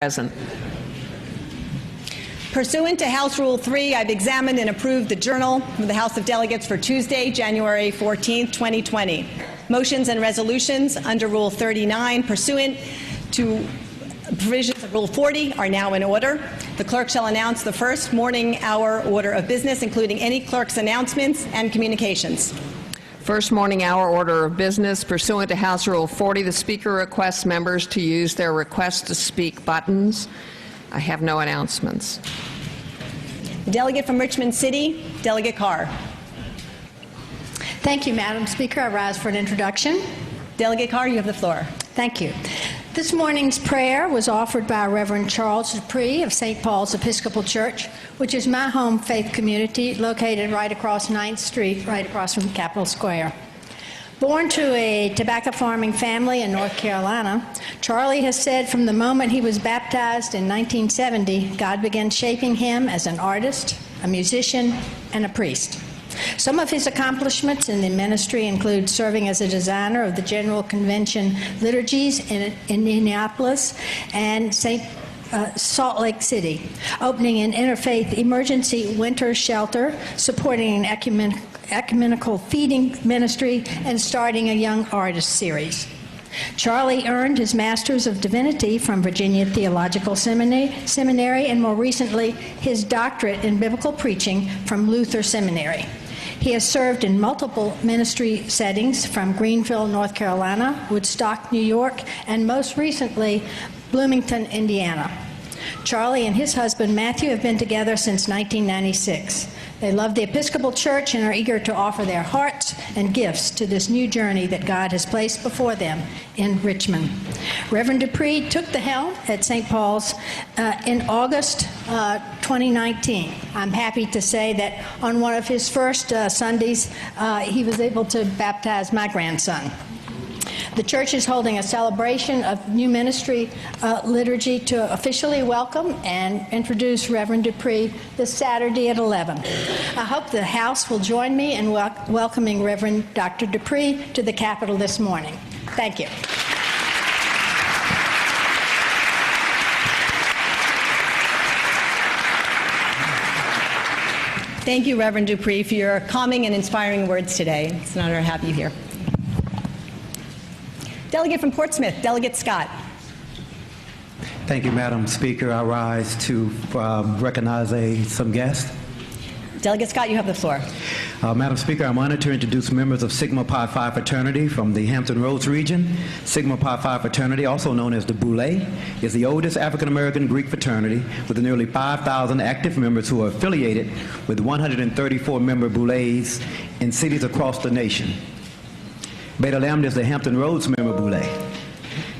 Present. Pursuant to House Rule 3, I've examined and approved the Journal of the House of Delegates for Tuesday, January 14, 2020. Motions and resolutions under Rule 39 pursuant to provisions of Rule 40 are now in order. The clerk shall announce the first morning hour order of business, including any clerk's announcements and communications. First morning hour order of business. Pursuant to House Rule 40, the Speaker requests members to use their request to speak buttons. I have no announcements. The delegate from Richmond City, Delegate Carr. Thank you, Madam Speaker. I rise for an introduction. Delegate Carr, you have the floor. Thank you. This morning's prayer was offered by Reverend Charles Dupree of St. Paul's Episcopal Church, which is my home faith community located right across 9th Street, right across from Capitol Square. Born to a tobacco farming family in North Carolina, Charlie has said from the moment he was baptized in 1970, God began shaping him as an artist, a musician, and a priest. Some of his accomplishments in the ministry include serving as a designer of the General Convention liturgies in Indianapolis and Salt Lake City, opening an interfaith emergency winter shelter, supporting an ecumenical feeding ministry, and starting a Young Artist series. Charlie earned his Master's of Divinity from Virginia Theological Seminary and more recently his doctorate in biblical preaching from Luther Seminary. He has served in multiple ministry settings from Greenville, North Carolina, Woodstock, New York, and most recently Bloomington, Indiana. Charlie and his husband Matthew have been together since 1996. They love the Episcopal Church and are eager to offer their hearts and gifts to this new journey that God has placed before them in Richmond. Reverend Dupree took the helm at St. Paul's in August 2019. I'm happy to say that on one of his first Sundays, he was able to baptize my grandson. The church is holding a celebration of new ministry liturgy to officially welcome and introduce Reverend Dupree this Saturday at 11. I hope the House will join me in welcoming Reverend Dr. Dupree to the Capitol this morning. Thank you. Thank you, Reverend Dupree, for your calming and inspiring words today. It's an honor to have you here. Delegate from Portsmouth, Delegate Scott. Thank you, Madam Speaker. I rise to recognize some guests. Delegate Scott, you have the floor. Madam Speaker, I'm honored to introduce members of Sigma Pi Phi fraternity from the Hampton Roads region. Sigma Pi Phi fraternity, also known as the Boule, is the oldest African-American Greek fraternity with nearly 5,000 active members who are affiliated with 134 member Boules in cities across the nation. Beta Lambda is the Hampton Roads member Boule.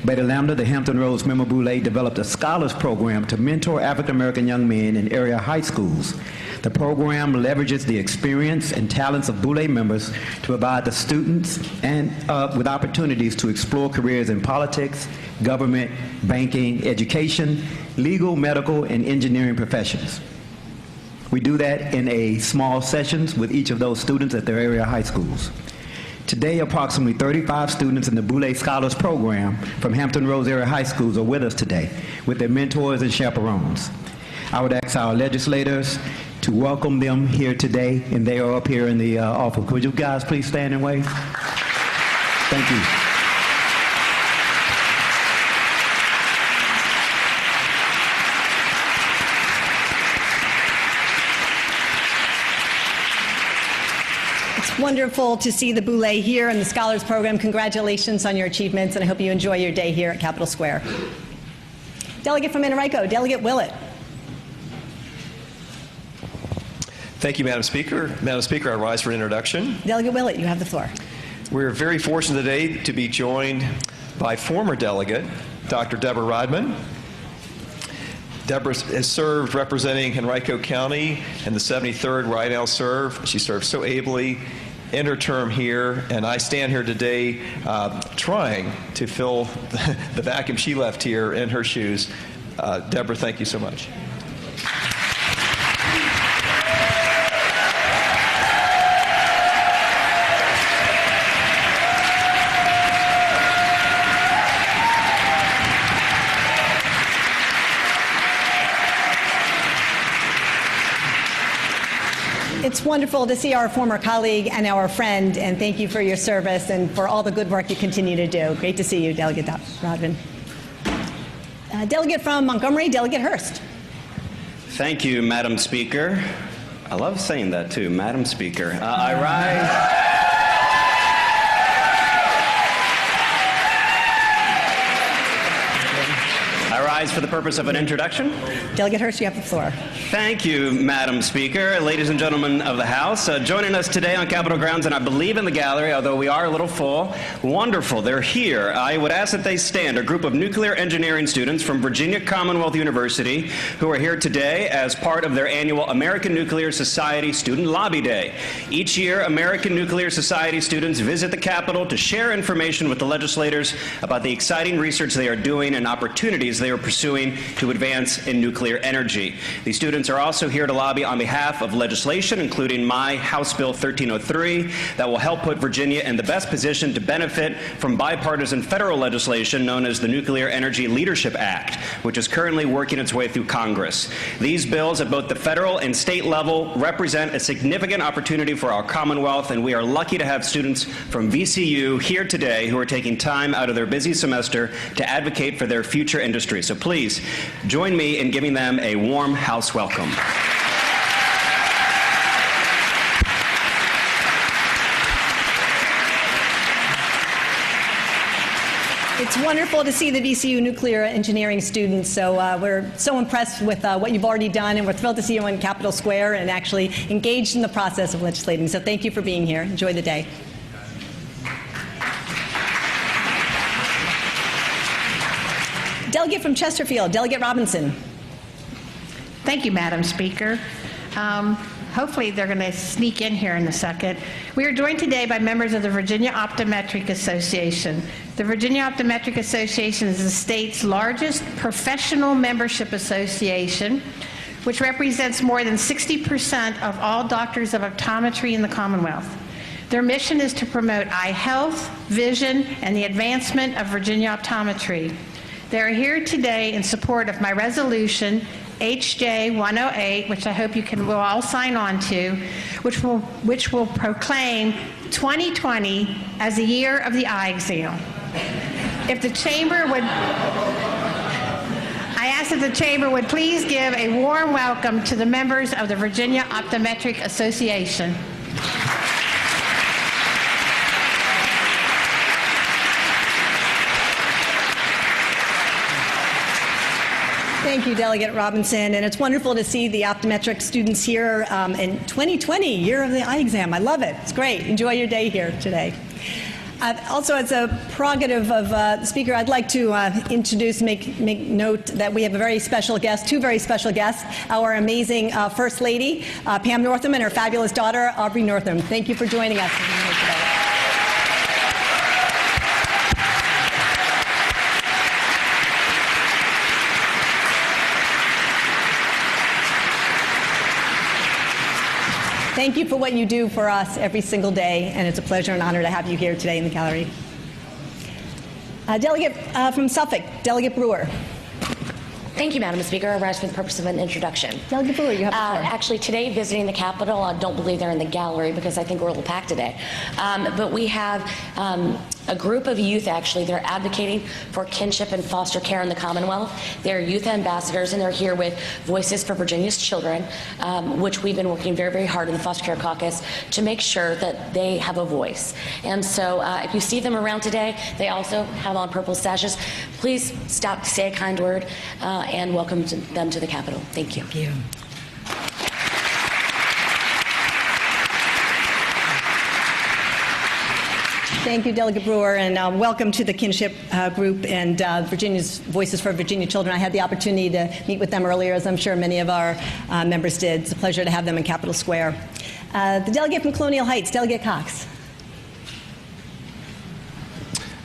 Beta Lambda, the Hampton Roads member Boule, developed a scholars program to mentor African-American young men in area high schools. The program leverages the experience and talents of Boule members to provide the students and with opportunities to explore careers in politics, government, banking, education, legal, medical, and engineering professions. We do that in a small sessions with each of those students at their area high schools. Today, approximately 35 students in the Boule Scholars Program from Hampton Roads area high schools are with us today with their mentors and chaperones. I would ask our legislators to welcome them here today, and they are up here in the office. Could you guys please stand and wave? Thank you. Wonderful to see the Boule here and the Scholars Program. Congratulations on your achievements, and I hope you enjoy your day here at Capitol Square. Delegate from Enrico, Delegate Willett. Thank you, Madam Speaker. Madam Speaker, I rise for an introduction. Delegate Willett, you have the floor. We're very fortunate today to be joined by former delegate, Dr. Deborah Rodman. Deborah has served representing Henrico County in the 73rd, where I now serve. She served so ably in her term here, and I stand here today trying to fill the vacuum she left here in her shoes. Deborah, thank you so much. It's wonderful to see our former colleague and our friend, and thank you for your service and for all the good work you continue to do. Great to see you, Delegate Rodman. Delegate from Montgomery, Delegate Hurst. Thank you, Madam Speaker. I love saying that, too, Madam Speaker. I rise... I rise for the purpose of an introduction. Delegate Hurst, you have the floor. Thank you, Madam Speaker. Ladies and gentlemen of the House, joining us today on Capitol grounds, and I believe in the gallery, although we are a little full. Wonderful, they're here. I would ask that they stand. A group of nuclear engineering students from Virginia Commonwealth University who are here today as part of their annual American Nuclear Society Student Lobby Day. Each year, American Nuclear Society students visit the Capitol to share information with the legislators about the exciting research they are doing and opportunities they are pursuing to advance in nuclear energy. These students are also here to lobby on behalf of legislation, including my House Bill 1303, that will help put Virginia in the best position to benefit from bipartisan federal legislation known as the Nuclear Energy Leadership Act, which is currently working its way through Congress. These bills at both the federal and state level represent a significant opportunity for our Commonwealth, and we are lucky to have students from VCU here today who are taking time out of their busy semester to advocate for their future industry. So please join me in giving them a warm House welcome. It's wonderful to see the VCU nuclear engineering students. So we're so impressed with what you've already done, and we're thrilled to see you on Capitol Square and actually engaged in the process of legislating. So thank you for being here. Enjoy the day. Delegate from Chesterfield, Delegate Robinson. Thank you, Madam Speaker. Hopefully they're going to sneak in here in a second. We are joined today by members of the Virginia Optometric Association. The Virginia Optometric Association is the state's largest professional membership association, which represents more than 60% of all doctors of optometry in the Commonwealth. Their mission is to promote eye health, vision, and the advancement of Virginia optometry. They are here today in support of my resolution, HJ 108, which I hope will all sign on to, which will proclaim 2020 as the year of the eye exam. If the chamber would, I ask that the chamber would please give a warm welcome to the members of the Virginia Optometric Association. Thank you, Delegate Robinson, and it's wonderful to see the optometric students here in 2020, Year of the Eye Exam. I love it. It's great. Enjoy your day here today. Also, as a prerogative of the Speaker, I'd like to introduce, make note that we have a very special guest, two very special guests, our amazing First Lady, Pam Northam, and her fabulous daughter, Aubrey Northam. Thank you for joining us today. Thank you for what you do for us every single day, and it's a pleasure and honor to have you here today in the gallery. Delegate from Suffolk, Delegate Brewer. Thank you, Madam Speaker. I rise for the purpose of an introduction. Delegate Brewer, you have the floor. Actually, today, visiting the Capitol, I don't believe they're in the gallery because I think we're a little packed today. But we have a group of youth, actually, that are advocating for kinship and foster care in the Commonwealth. They're youth ambassadors, and they're here with Voices for Virginia's Children, which we've been working very, very hard in the Foster Care Caucus to make sure that they have a voice. And so if you see them around today, they also have on purple sashes. Please stop to say a kind word and welcome them to the Capitol. Thank you. Thank you. Thank you, Delegate Brewer, and welcome to the kinship group and Virginia's Voices for Virginia Children. I had the opportunity to meet with them earlier, as I'm sure many of our members did. It's a pleasure to have them in Capitol Square. The delegate from Colonial Heights, Delegate Cox.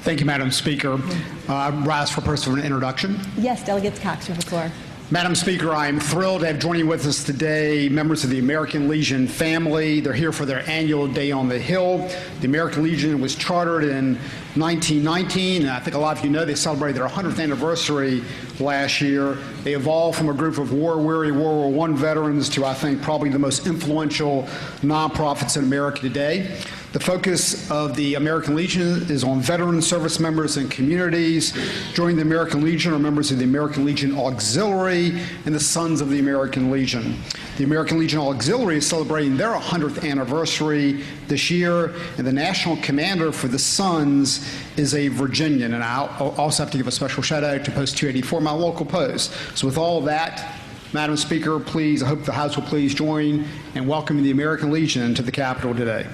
Thank you, Madam Speaker. I rise for purpose of an introduction. Yes, Delegate Cox, you have the floor. Madam Speaker, I am thrilled to have joining with us today members of the American Legion family. They're here for their annual Day on the Hill. The American Legion was chartered in 1919, and I think a lot of you know they celebrated their 100th anniversary last year. They evolved from a group of war-weary World War I veterans to, I think, probably the most influential nonprofits in America today. The focus of the American Legion is on veteran service members and communities. Joining the American Legion are members of the American Legion Auxiliary and the Sons of the American Legion. The American Legion Auxiliary is celebrating their 100th anniversary this year, and the national commander for the Sons is a Virginian. And I also have to give a special shout out to Post 284, my local post. So with all of that, Madam Speaker, please, I hope the House will please join in welcoming the American Legion to the Capitol today.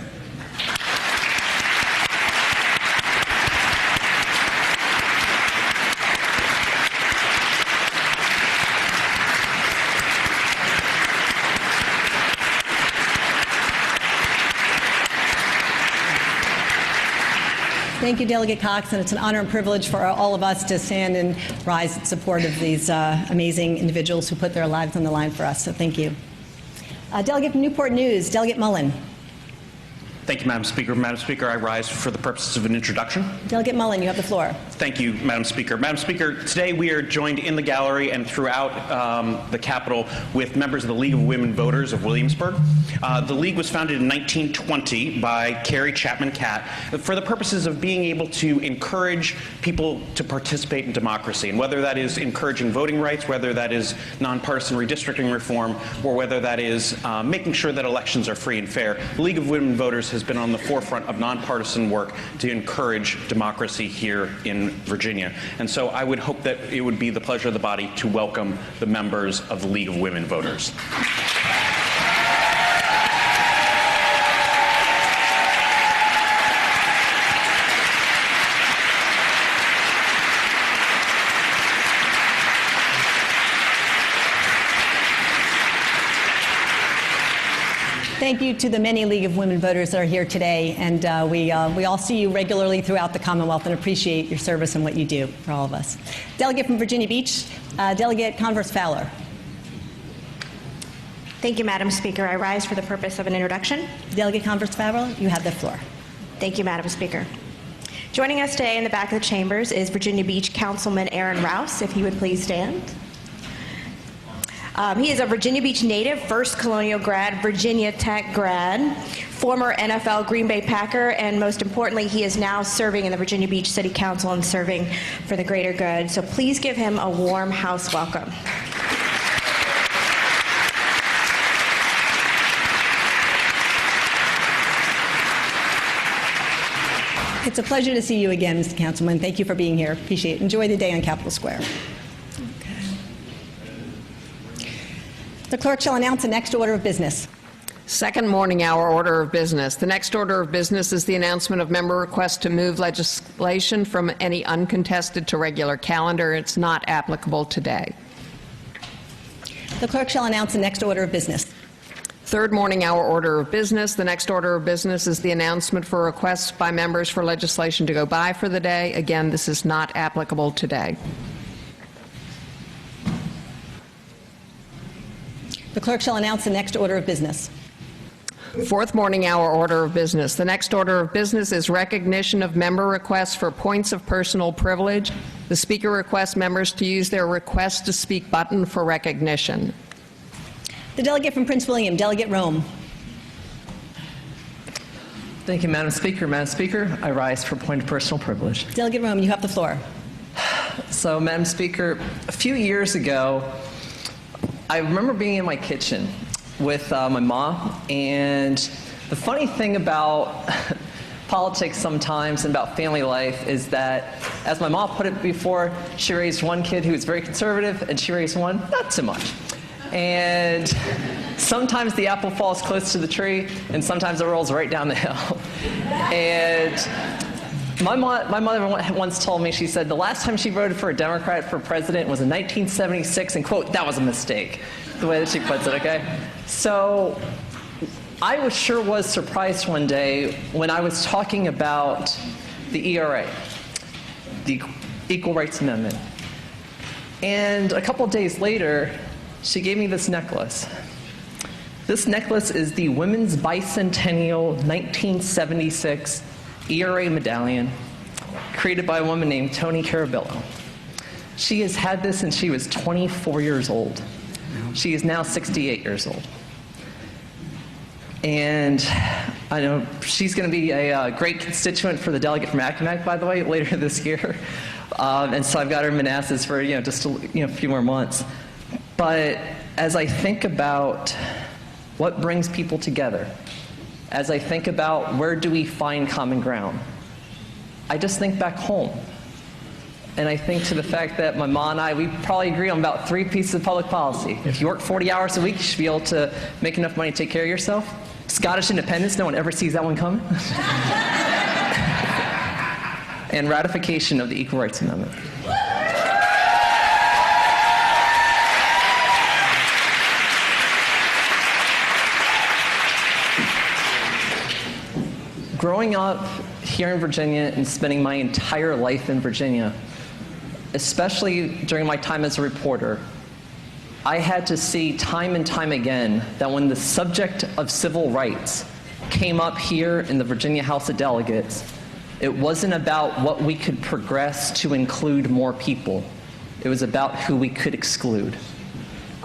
Thank you, Delegate Cox, and it's an honor and privilege for all of us to stand and rise in support of these amazing individuals who put their lives on the line for us, so thank you. Delegate from Newport News, Delegate Mullen. Thank you, Madam Speaker. Madam Speaker, I rise for the purposes of an introduction. Delegate Mullen, you have the floor. Thank you, Madam Speaker. Madam Speaker, today we are joined in the gallery and throughout the Capitol with members of the League of Women Voters of Williamsburg. The League was founded in 1920 by Carrie Chapman Catt for the purposes of being able to encourage people to participate in democracy, and whether that is encouraging voting rights, whether that is nonpartisan redistricting reform, or whether that is making sure that elections are free and fair. The League of Women Voters has been on the forefront of nonpartisan work to encourage democracy here in Virginia. And so I would hope that it would be the pleasure of the body to welcome the members of the League of Women Voters. Thank you to the many League of Women Voters that are here today, and we all see you regularly throughout the Commonwealth and appreciate your service and what you do for all of us. Delegate from Virginia Beach, Delegate Converse Fowler. Thank you, Madam Speaker. I rise for the purpose of an introduction. Delegate Converse Fowler, you have the floor. Thank you, Madam Speaker. Joining us today in the back of the chambers is Virginia Beach Councilman Aaron Rouse, if he would please stand. He is a Virginia Beach native, first Colonial grad, Virginia Tech grad, former NFL Green Bay Packer, and most importantly, he is now serving in the Virginia Beach City Council and serving for the greater good. So please give him a warm house welcome. It's a pleasure to see you again, Mr. Councilman. Thank you for being here. Appreciate it. Enjoy the day on Capitol Square. The clerk shall announce the next order of business. Second morning hour order of business. The next order of business is the announcement of member requests to move legislation from any uncontested to regular calendar. It's not applicable today. The clerk shall announce the next order of business. Third morning hour order of business. The next order of business is the announcement for requests by members for legislation to go by for the day. Again, this is not applicable today. The clerk shall announce the next order of business. Fourth morning hour order of business. The next order of business is recognition of member requests for points of personal privilege. The Speaker requests members to use their request to speak button for recognition. The delegate from Prince William, Delegate Roem. Thank you, Madam Speaker. Madam Speaker, I rise for point of personal privilege. Delegate Roem, you have the floor. So, Madam Speaker, a few years ago, I remember being in my kitchen with my mom, and the funny thing about politics sometimes and about family life is that, as my mom put it before, she raised one kid who was very conservative, and she raised one not so much. And sometimes the apple falls close to the tree, and sometimes it rolls right down the hill. And my mother once told me, she said, the last time she voted for a Democrat for president was in 1976, and quote, that was a mistake, the way that she puts it, okay? So I sure was surprised one day when I was talking about the ERA, the Equal Rights Amendment. And a couple days later, she gave me this necklace. This necklace is the Women's Bicentennial 1976 ERA medallion, created by a woman named Toni Carabillo. She has had this since she was 24 years old. She is now 68 years old. And I know she's going to be a great constituent for the delegate from Accomack, by the way, later this year. And so I've got her in Manassas for just a few more months. But as I think about what brings people together, as I think about where do we find common ground, I just think back home. And I think to the fact that my mom and I, we probably agree on about 3 pieces of public policy. If you work 40 hours a week, you should be able to make enough money to take care of yourself. Scottish independence, no one ever sees that one coming. And ratification of the Equal Rights Amendment. Growing up here in Virginia and spending my entire life in Virginia, especially during my time as a reporter, I had to see time and time again that when the subject of civil rights came up here in the Virginia House of Delegates, it wasn't about what we could progress to include more people. It was about who we could exclude.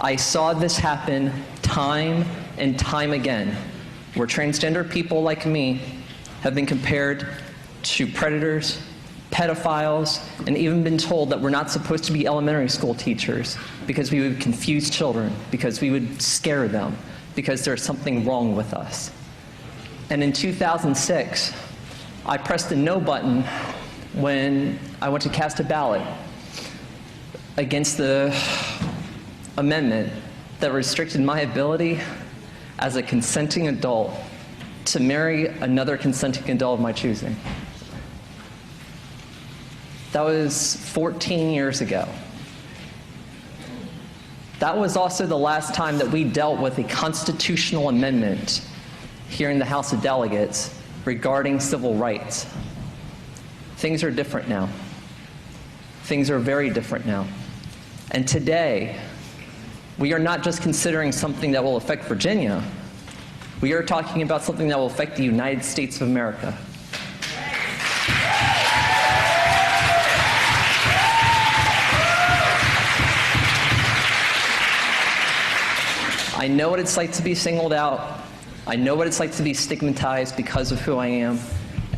I saw this happen time and time again, where transgender people like me have been compared to predators, pedophiles, and even been told that we're not supposed to be elementary school teachers because we would confuse children, because we would scare them, because there's something wrong with us. And in 2006, I pressed the no button when I went to cast a ballot against the amendment that restricted my ability as a consenting adult to marry another consenting adult of my choosing. That was 14 years ago. That was also the last time that we dealt with a constitutional amendment here in the House of Delegates regarding civil rights. Things are different now. Things are very different now. And today, we are not just considering something that will affect Virginia. We are talking about something that will affect the United States of America. I know what it's like to be singled out. I know what it's like to be stigmatized because of who I am.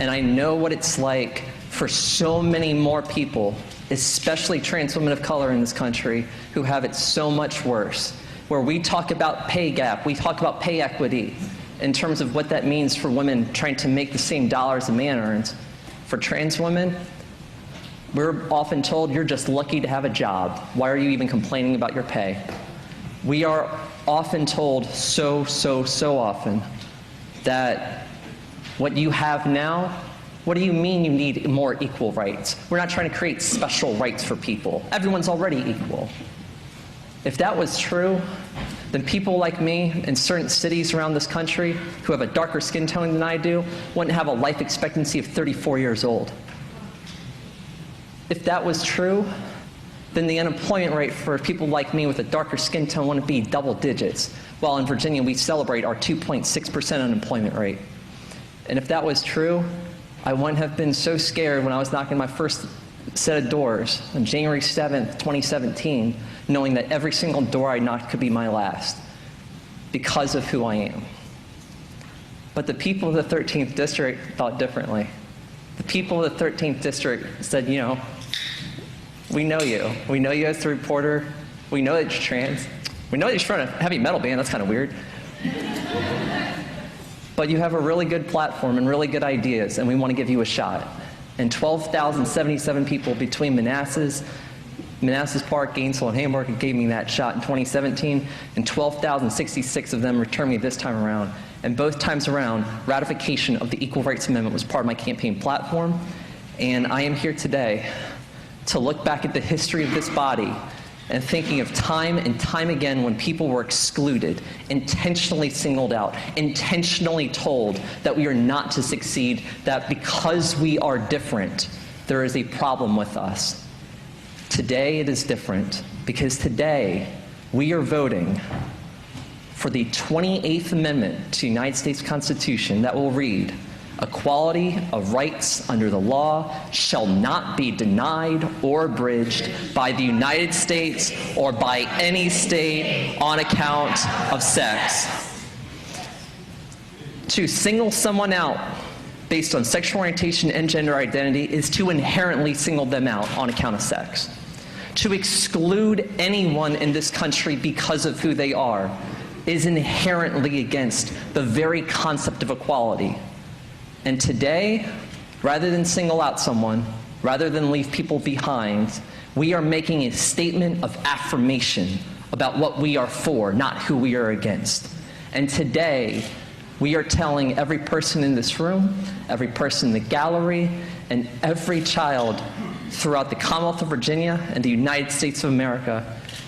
And I know what it's like for so many more people, especially trans women of color in this country, who have it so much worse. Where we talk about pay gap, we talk about pay equity in terms of what that means for women trying to make the same dollars a man earns. For trans women, we're often told, you're just lucky to have a job. Why are you even complaining about your pay? We are often told so often that what you have now, what do you mean you need more equal rights? We're not trying to create special rights for people. Everyone's already equal. If that was true, then people like me in certain cities around this country who have a darker skin tone than I do wouldn't have a life expectancy of 34 years old. If that was true, then the unemployment rate for people like me with a darker skin tone wouldn't be double digits, while in Virginia we celebrate our 2.6% unemployment rate. And if that was true, I wouldn't have been so scared when I was knocking my first set of doors on January 7th, 2017, knowing that every single door I knocked could be my last because of who I am. But the people of the 13th District thought differently. The people of the 13th District said, you know, we know you. We know you as the reporter. We know that you're trans. We know that you're from a heavy metal band. That's kind of weird. But you have a really good platform and really good ideas, and we want to give you a shot. And 12,077 people between Manassas Park, Gainesville, and Hamburg gave me that shot in 2017, and 12,066 of them returned me this time around. And both times around, ratification of the Equal Rights Amendment was part of my campaign platform. And I am here today to look back at the history of this body and thinking of time and time again when people were excluded, intentionally singled out, intentionally told that we are not to succeed, that because we are different, there is a problem with us. Today it is different, because today we are voting for the 28th Amendment to the United States Constitution that will read, Equality of rights under the law shall not be denied or abridged by the United States or by any state on account of sex. To single someone out based on sexual orientation and gender identity is to inherently single them out on account of sex. To exclude anyone in this country because of who they are is inherently against the very concept of equality. And today, rather than single out someone, rather than leave people behind, we are making a statement of affirmation about what we are for, not who we are against. And today, we are telling every person in this room, every person in the gallery, and every child throughout the Commonwealth of Virginia and the United States of America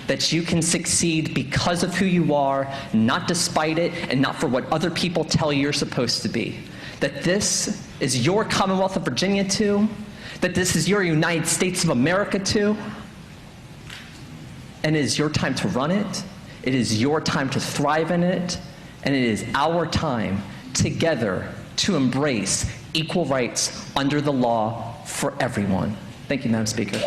that you can succeed because of who you are, not despite it, and not for what other people tell you you're supposed to be. That this is your Commonwealth of Virginia too, that this is your United States of America too, and it is your time to run it, it is your time to thrive in it, and it is our time together to embrace equal rights under the law for everyone. Thank you, Madam Speaker.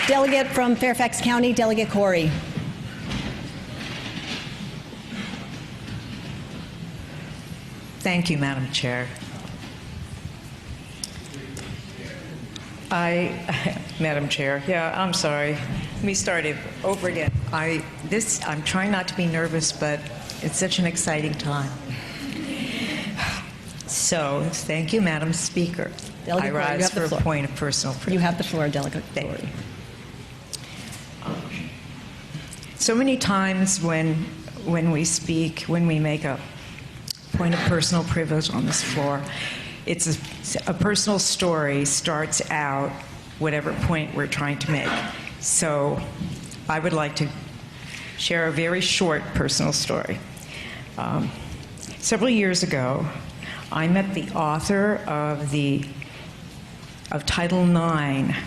Delegate from Fairfax County, Delegate Corey. Thank you, Madam Chair. Madam Chair, I'm sorry. Let me start it over again. I'm trying not to be nervous, but it's such an exciting time. So, thank you, Madam Speaker. Delegate I Corey, rise for a point of personal privilege. You have the floor, Delegate Corey. So many times when we speak, when we make a point of personal privilege on this floor, it's a personal story starts out whatever point we're trying to make. So I would like to share a very short personal story. Several years ago, I met the author of Title IX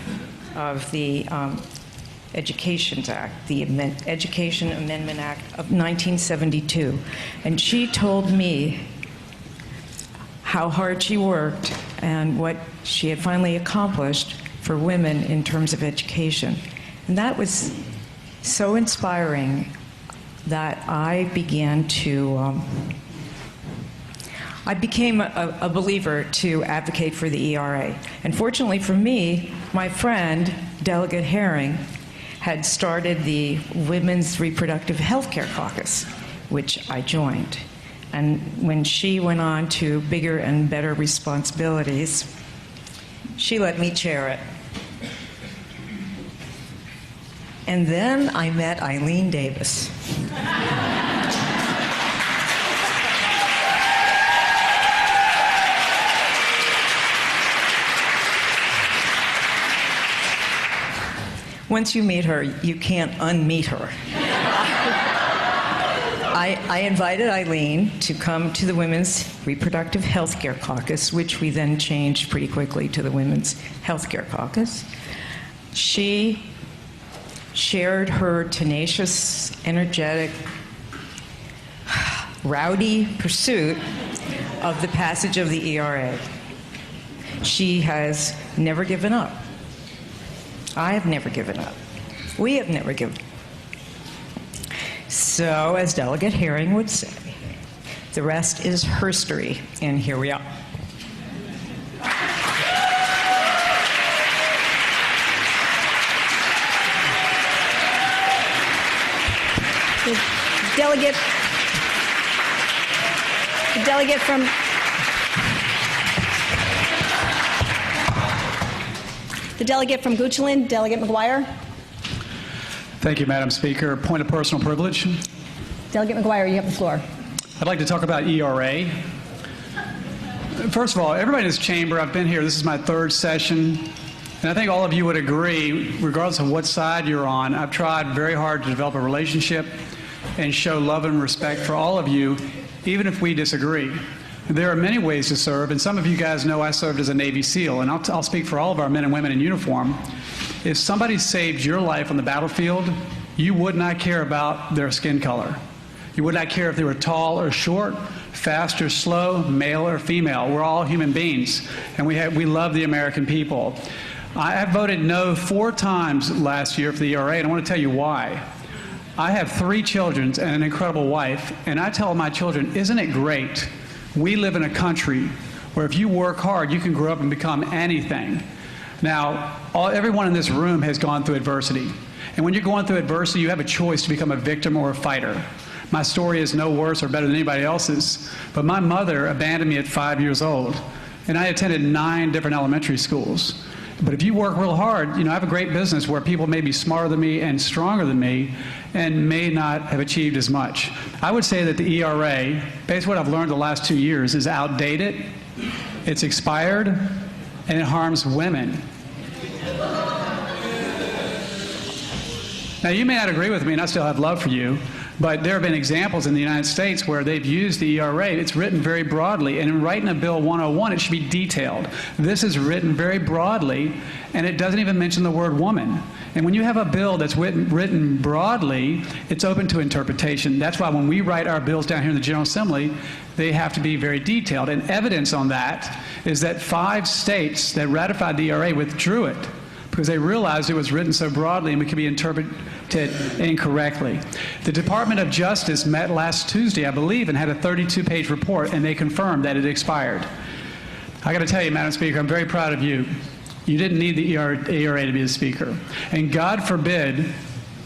of the Education Act, the Education Amendment Act of 1972. And she told me how hard she worked and what she had finally accomplished for women in terms of education. And that was so inspiring that I began to, I became a believer to advocate for the ERA. And fortunately for me, my friend, Delegate Herring, had started the Women's Reproductive Health Care Caucus, which I joined. And when she went on to bigger and better responsibilities, she let me chair it. And then I met Eileen Davis. Once you meet her, you can't unmeet her. I invited Eileen to come to the Women's Reproductive Health Care Caucus, which we then changed pretty quickly to the Women's Health Care Caucus. She shared her tenacious, energetic, rowdy pursuit of the passage of the ERA. She has never given up. I have never given up. We have never given up. So, as Delegate Herring would say, the rest is herstory, and here we are. The delegate from Goochland, Delegate McGuire. Thank you, Madam Speaker. Point of personal privilege. Delegate McGuire, you have the floor. I'd like to talk about ERA. First of all, everybody in this chamber, I've been here, this is my third session, and I think all of you would agree, regardless of what side you're on, I've tried very hard to develop a relationship and show love and respect for all of you, even if we disagree. There are many ways to serve, and some of you guys know I served as a Navy SEAL, and I'll speak for all of our men and women in uniform. If somebody saved your life on the battlefield, you would not care about their skin color. You would not care if they were tall or short, fast or slow, male or female. We're all human beings, and we love the American people. I voted no 4 times last year for the ERA, and I want to tell you why. I have 3 children and an incredible wife, and I tell my children, isn't it great? We live in a country where if you work hard, you can grow up and become anything. Now, everyone in this room has gone through adversity. And when you're going through adversity, you have a choice to become a victim or a fighter. My story is no worse or better than anybody else's, but my mother abandoned me at 5 years old, and I attended 9 different elementary schools. But if you work real hard, I have a great business where people may be smarter than me and stronger than me and may not have achieved as much. I would say that the ERA, based on what I've learned the last 2 years, is outdated, it's expired, and it harms women. Now, you may not agree with me, and I still have love for you, but there have been examples in the United States where they've used the ERA. It's written very broadly, and in writing a Bill 101, it should be detailed. This is written very broadly, and it doesn't even mention the word woman. And when you have a bill that's written broadly, it's open to interpretation. That's why when we write our bills down here in the General Assembly, they have to be very detailed. And evidence on that is that 5 states that ratified the ERA withdrew it because they realized it was written so broadly and it could be interpreted incorrectly. The Department of Justice met last Tuesday, I believe, and had a 32-page report, and they confirmed that it expired. I got to tell you, Madam Speaker, I'm very proud of you. You didn't need the ERA to be the Speaker. And God forbid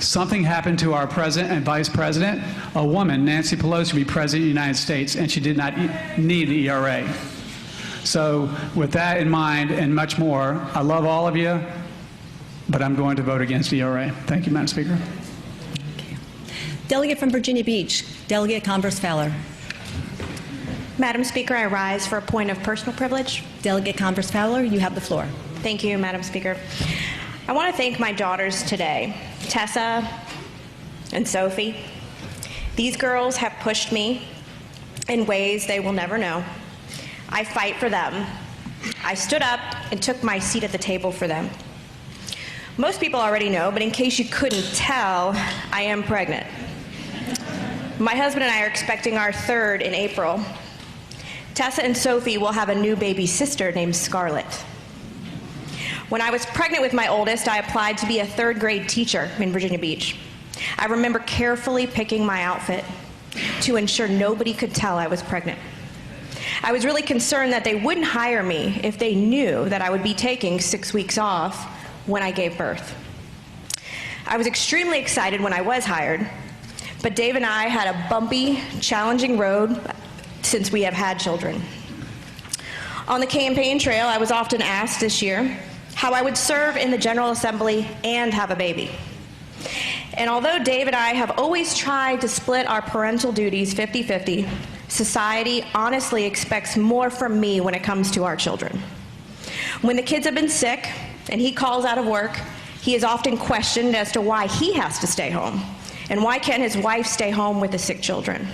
something happened to our President and Vice President, a woman, Nancy Pelosi, be President of the United States, and she did not need the ERA. So with that in mind and much more, I love all of you, but I'm going to vote against ERA. Thank you, Madam Speaker. Okay. Delegate from Virginia Beach, Delegate Converse-Fowler. Madam Speaker, I rise for a point of personal privilege. Delegate Converse-Fowler, you have the floor. Thank you, Madam Speaker. I want to thank my daughters today, Tessa and Sophie. These girls have pushed me in ways they will never know. I fight for them. I stood up and took my seat at the table for them. Most people already know, but in case you couldn't tell, I am pregnant. My husband and I are expecting our 3rd in April. Tessa and Sophie will have a new baby sister named Scarlett. When I was pregnant with my oldest, I applied to be a 3rd grade teacher in Virginia Beach. I remember carefully picking my outfit to ensure nobody could tell I was pregnant. I was really concerned that they wouldn't hire me if they knew that I would be taking 6 weeks off when I gave birth. I was extremely excited when I was hired, but Dave and I had a bumpy, challenging road since we have had children. On the campaign trail, I was often asked this year how I would serve in the General Assembly and have a baby. And although Dave and I have always tried to split our parental duties 50-50, society honestly expects more from me when it comes to our children. When the kids have been sick and he calls out of work, he is often questioned as to why he has to stay home and why can't his wife stay home with the sick children.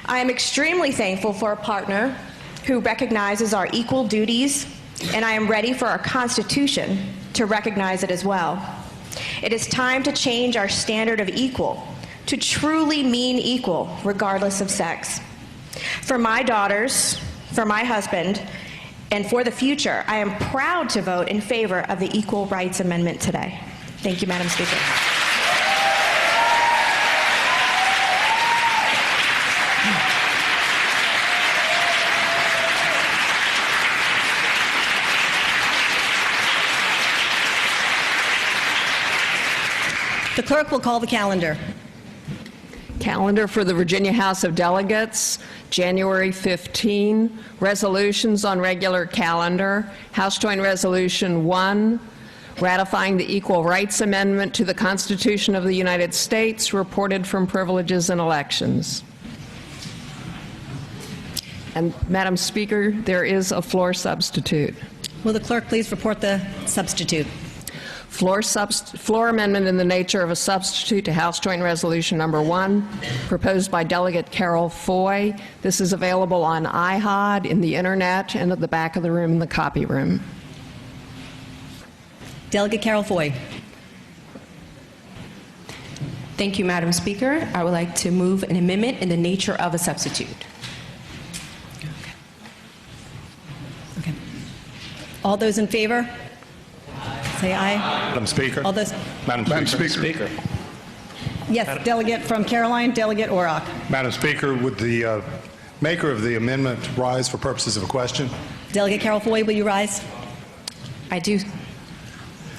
I am extremely thankful for a partner who recognizes our equal duties, and I am ready for our Constitution to recognize it as well. It is time to change our standard of equal to truly mean equal, regardless of sex. For my daughters, for my husband, and for the future, I am proud to vote in favor of the Equal Rights Amendment today. Thank you, Madam Speaker. The clerk will call the calendar. Calendar for the Virginia House of Delegates, January 15. Resolutions on regular calendar. House Joint Resolution 1, ratifying the Equal Rights Amendment to the Constitution of the United States, reported from Privileges and Elections. And Madam Speaker, there is a floor substitute. Will the clerk please report the substitute? Floor amendment in the nature of a substitute to House Joint Resolution Number 1, proposed by Delegate Carol Foy. This is available on iHod, in the internet, and at the back of the room in the copy room. Delegate Carol Foy. Thank you, Madam Speaker. I would like to move an amendment in the nature of a substitute. Okay. All those in favor? Say aye. Madam Speaker. All those. Madam Speaker. Yes, delegate from Caroline, Delegate Orrock. Madam Speaker, would the maker of the amendment rise for purposes of a question? Delegate Carol Foy, will you rise? I do.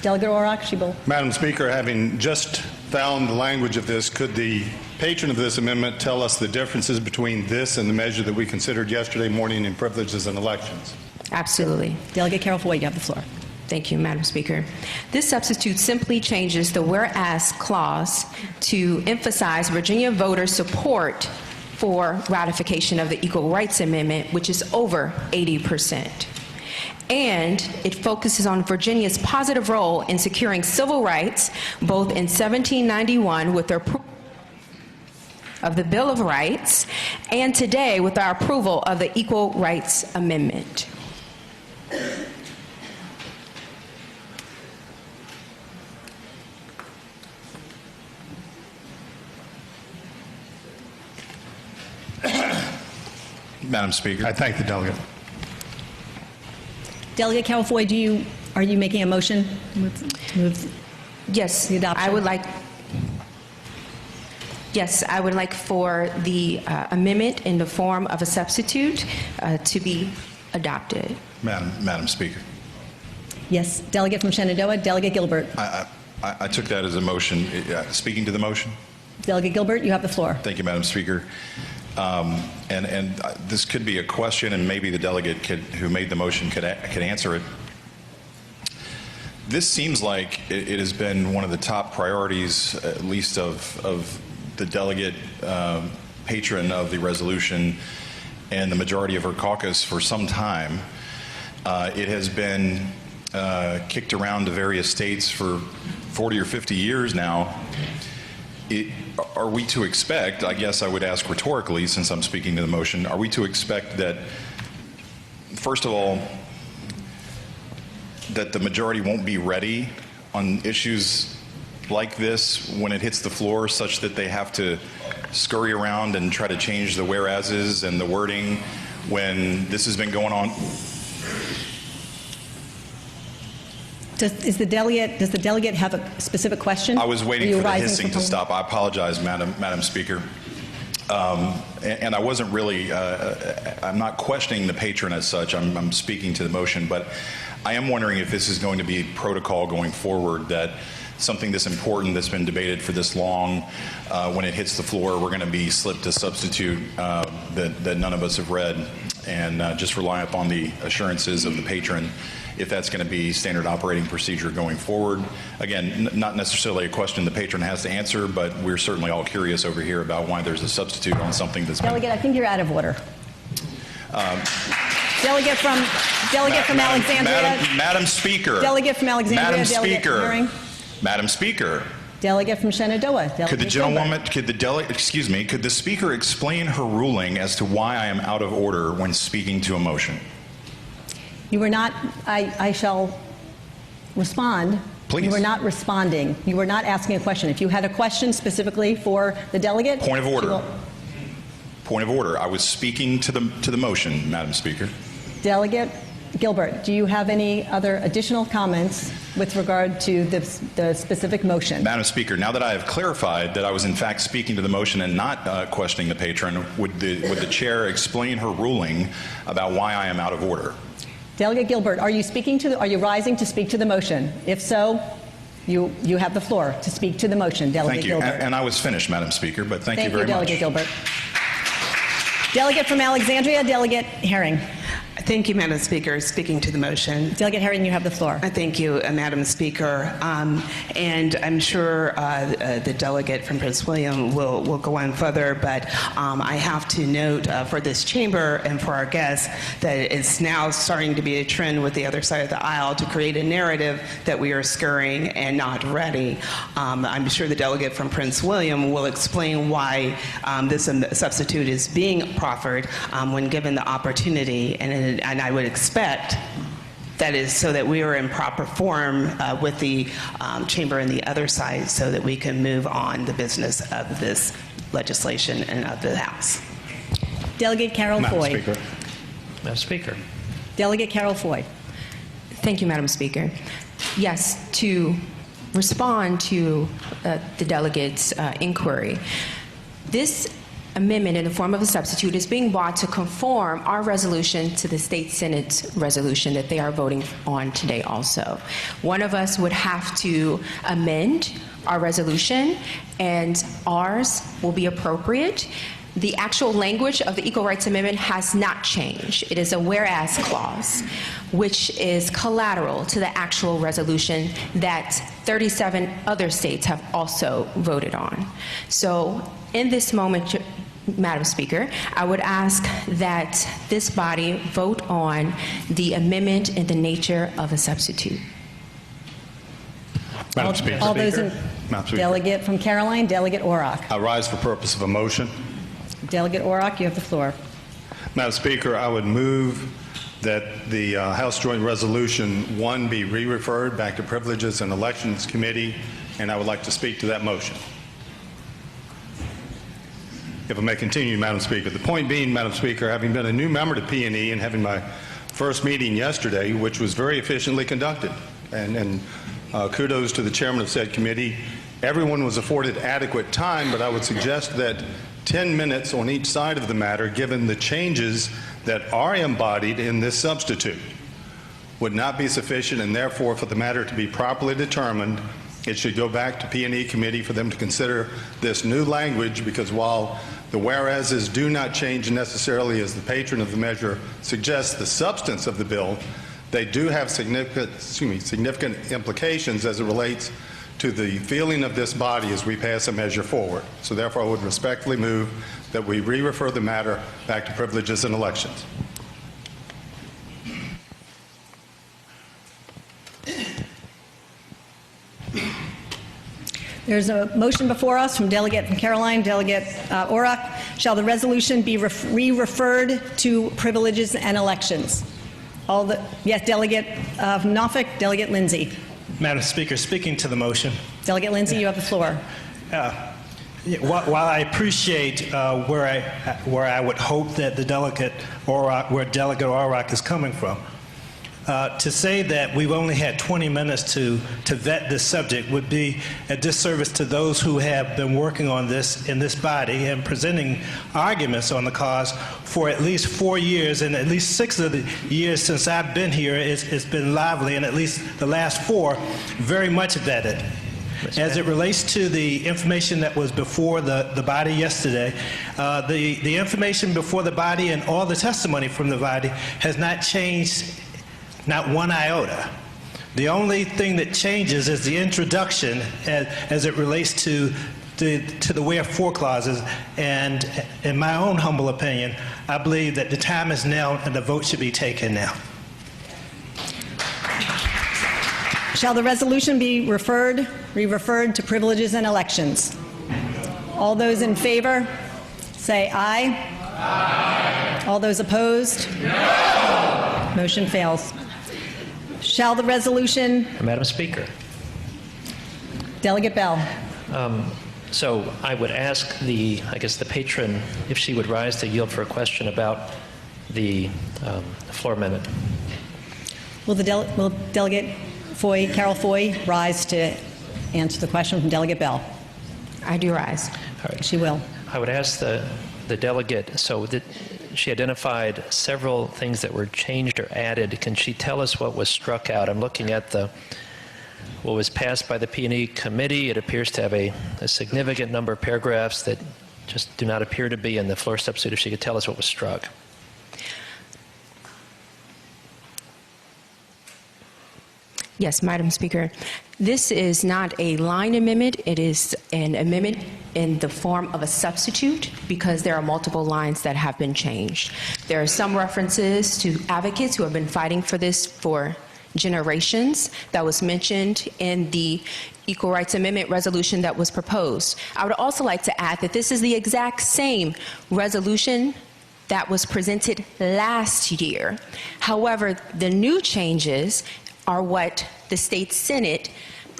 Delegate Orrock, she will. Madam Speaker, having just found the language of this, could the patron of this amendment tell us the differences between this and the measure that we considered yesterday morning in privileges and elections? Absolutely. Delegate Carol Foy, you have the floor. Thank you, Madam Speaker. This substitute simply changes the whereas clause to emphasize Virginia voters' support for ratification of the Equal Rights Amendment, which is over 80%. And it focuses on Virginia's positive role in securing civil rights, both in 1791 with their of the Bill of Rights, and today with our approval of the Equal Rights Amendment. Madam Speaker. I thank the delegate. Delegate Carol Foy, are you making a motion to move yes, the adoption? I would like. Yes, I would like for the amendment in the form of a substitute to be adopted. Madam Speaker. Yes, delegate from Shenandoah, Delegate Gilbert. I took that as a motion. Speaking to the motion. Delegate Gilbert, you have the floor. Thank you, Madam Speaker. And this could be a question, and maybe the delegate who made the motion could answer it. This seems like it has been one of the top priorities, at least of the delegate patron of the resolution and the majority of her caucus for some time. It has been kicked around to various states for 40 or 50 years now. Are we to expect, I guess I would ask rhetorically since I'm speaking to the motion, are we to expect that, first of all, that the majority won't be ready on issues like this when it hits the floor, such that they have to scurry around and try to change the whereases and the wording when this has been going on? Does the delegate have a specific question? I was waiting for the hissing to stop. I apologize, Madam Speaker. And I wasn't really, I'm not questioning the patron as such. I'm speaking to the motion, but I am wondering if this is going to be protocol going forward, that something this important that's been debated for this long, when it hits the floor, we're going to be slipped a substitute that none of us have read, and just rely upon the assurances of the patron, if that's going to be standard operating procedure going forward. Again, not necessarily a question the patron has to answer, but we're certainly all curious over here about why there's a substitute on something that's Delegate, I think you're out of order. Delegate from Alexandria. Madam Speaker. Delegate from Alexandria. Madam Delegate Speaker. Herring. Madam Speaker. Delegate from Shenandoah. Delegate Could the gentlewoman, could the speaker explain her ruling as to why I am out of order when speaking to a motion? You were not, I shall respond. Please. You were not responding. You were not asking a question. If you had a question specifically for the delegate. Point of order. Point of order. I was speaking to the motion, Madam Speaker. Delegate Gilbert, do you have any other additional comments with regard to the specific motion? Madam Speaker, now that I have clarified that I was in fact speaking to the motion and not questioning the patron, would the chair explain her ruling about why I am out of order? Delegate Gilbert, are you rising to speak to the motion? If so, you have the floor to speak to the motion, Delegate Gilbert. Thank you. And I was finished, Madam Speaker, but thank you very much. Delegate Gilbert. Delegate from Alexandria, Delegate Herring. Thank you, Madam Speaker. Speaking to the motion. Delegate Herring, you have the floor. Thank you, Madam Speaker. And I'm sure the delegate from Prince William will go on further, but I have to note for this chamber and for our guests that it's now starting to be a trend with the other side of the aisle to create a narrative that we are scurrying and not ready. I'm sure the delegate from Prince William will explain why this substitute is being proffered when given the opportunity, and I would expect that is so that we are in proper form with the chamber and the other side so that we can move on the business of this legislation and of the House. Delegate Carol Foy. Madam Speaker. Madam Speaker. Delegate Carol Foy. Thank you, Madam Speaker. Yes, to respond to the delegate's inquiry, this amendment in the form of a substitute is being brought to conform our resolution to the State Senate's resolution that they are voting on today also. One of us would have to amend our resolution, and ours will be appropriate. The actual language of the Equal Rights Amendment has not changed. It is a whereas clause, which is collateral to the actual resolution that 37 other states have also voted on. So in this moment, Madam Speaker, I would ask that this body vote on the amendment in the nature of a substitute. Madam Speaker. All those in Delegate from Caroline, Delegate Auroch. I rise for purpose of a motion. Delegate Auroch, you have the floor. Madam Speaker, I would move that the House Joint Resolution 1 be re-referred back to Privileges and Elections Committee, and I would like to speak to that motion. If I may continue, Madam Speaker. The point being, Madam Speaker, having been a new member to P&E and having my first meeting yesterday, which was very efficiently conducted, and kudos to the chairman of said committee, everyone was afforded adequate time, but I would suggest that 10 minutes on each side of the matter, given the changes that are embodied in this substitute, would not be sufficient, and therefore, for the matter to be properly determined, it should go back to P&E committee for them to consider this new language, because while the whereases do not change necessarily as the patron of the measure suggests the substance of the bill, they do have significant implications as it relates to the feeling of this body as we pass a measure forward. So therefore, I would respectfully move that we re-refer the matter back to Privileges and Elections. There's a motion before us from Delegate from Caroline, Delegate Auroch. Shall the resolution be re-referred to Privileges and Elections? Yes, Delegate from Norfolk, Delegate Lindsay. Madam Speaker, speaking to the motion. Delegate Lindsay, you have the floor. While I appreciate where I would hope that the Delegate Auroch, where Delegate Auroch is coming from, to say that we've only had 20 minutes to vet this subject would be a disservice to those who have been working on this in this body and presenting arguments on the cause for at least 4 years, and at least 6 of the years since I've been here, it's been lively, and at least the last 4 very much vetted. As it relates to the information that was before the body yesterday, the information before the body and all the testimony from the body has not changed, not one iota. The only thing that changes is the introduction as it relates to the way of 4 clauses, and in my own humble opinion, I believe that the time is now and the vote should be taken now. Shall the resolution be re-referred to Privileges and Elections? All those in favor, say aye. Aye. All those opposed? No. Motion fails. Shall the resolution... Madam Speaker. Delegate Bell. So I would ask the patron if she would rise to yield for a question about the floor amendment. Will Delegate Foy, Carol Foy, rise to answer the question from Delegate Bell? I do rise. All right. She will. I would ask the delegate, so that she identified several things that were changed or added. Can she tell us what was struck out? I'm looking at what was passed by the P&E committee. It appears to have a significant number of paragraphs that just do not appear to be in the floor substitute. If she could tell us what was struck. Yes, Madam Speaker. This is not a line amendment. It is an amendment in the form of a substitute because there are multiple lines that have been changed. There are some references to advocates who have been fighting for this for generations that was mentioned in the Equal Rights Amendment resolution that was proposed. I would also like to add that this is the exact same resolution that was presented last year. However, the new changes are what the state Senate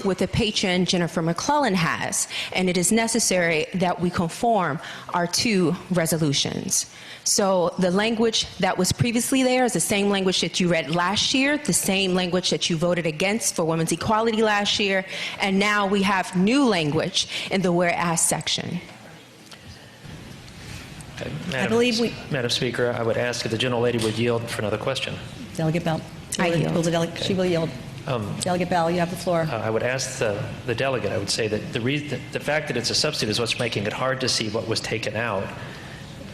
with the patron Jennifer McClellan has, and it is necessary that we conform our two resolutions. So the language that was previously there is the same language that you read last year, the same language that you voted against for women's equality last year, and now we have new language in the whereas section. Madam Speaker, I would ask if the gentlelady would yield for another question. Delegate Bell. I yield. She will yield. Delegate Bell, you have the floor. I would ask the delegate, I would say that the fact that it's a substitute is what's making it hard to see what was taken out.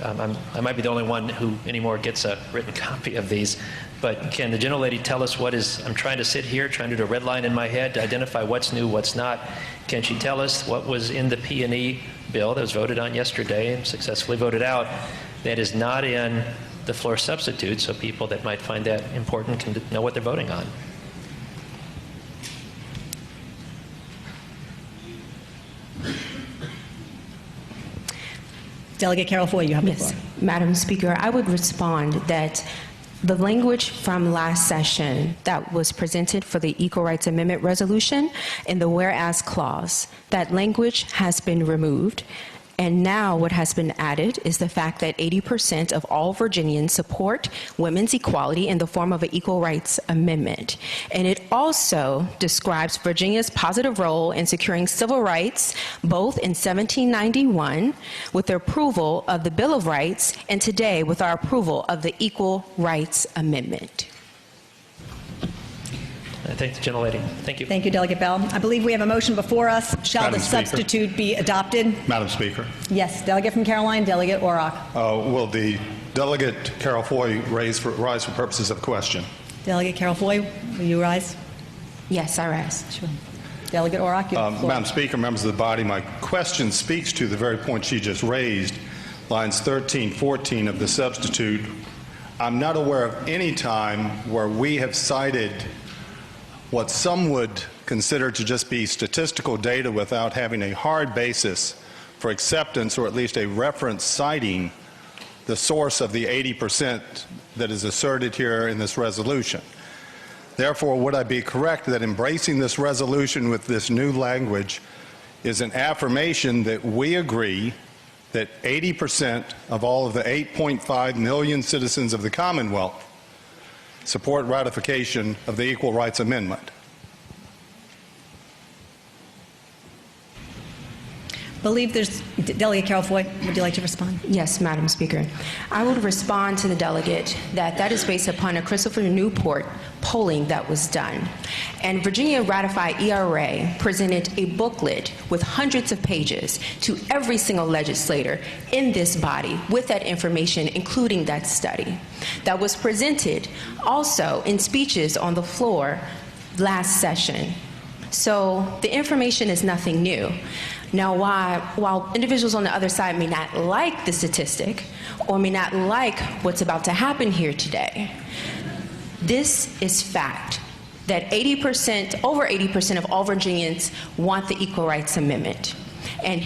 I might be the only one who anymore gets a written copy of these, but can the gentlelady tell us what is, I'm trying to sit here, trying to do a red line in my head to identify what's new, what's not. Can she tell us what was in the P&E bill that was voted on yesterday and successfully voted out that is not in the floor substitute, so people that might find that important can know what they're voting on? Delegate Carol Foy, you have the floor. Madam Speaker, I would respond that the language from last session that was presented for the Equal Rights Amendment resolution in the whereas clause, that language has been removed. And now what has been added is the fact that 80% of all Virginians support women's equality in the form of an Equal Rights Amendment. And it also describes Virginia's positive role in securing civil rights, both in 1791 with the approval of the Bill of Rights and today with our approval of the Equal Rights Amendment. I thank the gentlelady. Thank you. Thank you, Delegate Bell. I believe we have a motion before us. Shall the substitute be adopted? Madam Speaker. Yes. Delegate from Caroline, Delegate Orrock. Will the delegate Carol Foy rise for purposes of question? Delegate Carol Foy, will you rise? Yes, I rise. Sure. Delegate Orrock, you have the floor. Madam Speaker, members of the body, my question speaks to the very point she just raised, lines 13, 14 of the substitute. I'm not aware of any time where we have cited what some would consider to just be statistical data without having a hard basis for acceptance, or at least a reference citing the source of the 80% that is asserted here in this resolution. Therefore, would I be correct that embracing this resolution with this new language is an affirmation that we agree that 80% of all of the 8.5 million citizens of the Commonwealth support ratification of the Equal Rights Amendment? Believe there's Delegate Carol Foy. Would you like to respond? Yes, Madam Speaker. I would respond to the delegate that that is based upon a Christopher Newport polling that was done. And Virginia Ratified ERA presented a booklet with hundreds of pages to every single legislator in this body with that information, including that study, that was presented also in speeches on the floor last session. So the information is nothing new. Now, while individuals on the other side may not like the statistic or may not like what's about to happen here today, this is fact, that 80%, over 80% of all Virginians want the Equal Rights Amendment. And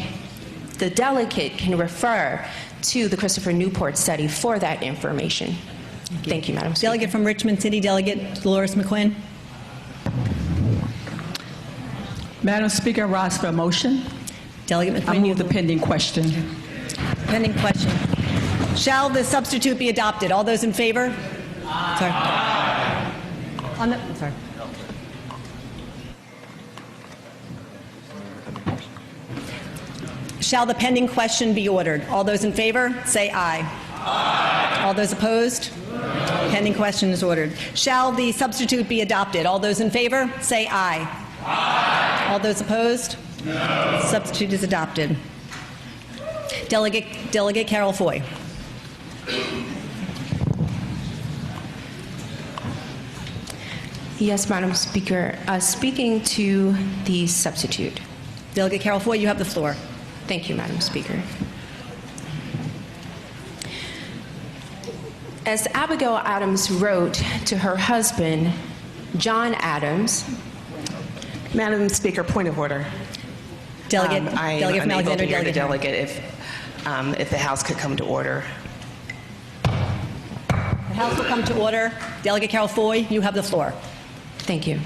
the delegate can refer to the Christopher Newport study for that information. Thank you, Madam Speaker. Delegate from Richmond City, Delegate Dolores McQuinn. Madam Speaker, I rise for a motion. Delegate McQuinn. I move the pending question. Pending question. Shall the substitute be adopted? All those in favor? Sorry. On the, sorry. Shall the pending question be ordered? All those in favor, say aye. Aye. All those opposed? No. Pending question is ordered. Shall the substitute be adopted? All those in favor, say aye. Aye. All those opposed? No. Substitute is adopted. Delegate Carol Foy. Yes, Madam Speaker. Speaking to the substitute. Delegate Carol Foy, you have the floor. Thank you, Madam Speaker. As Abigail Adams wrote to her husband, John Adams. Madam Speaker, point of order. Delegate, I Delegate am from unable Alexander, to hear the Delegate delegate if the House could come to order. The House will come to order. Delegate Carol Foy, you have the floor. Thank you.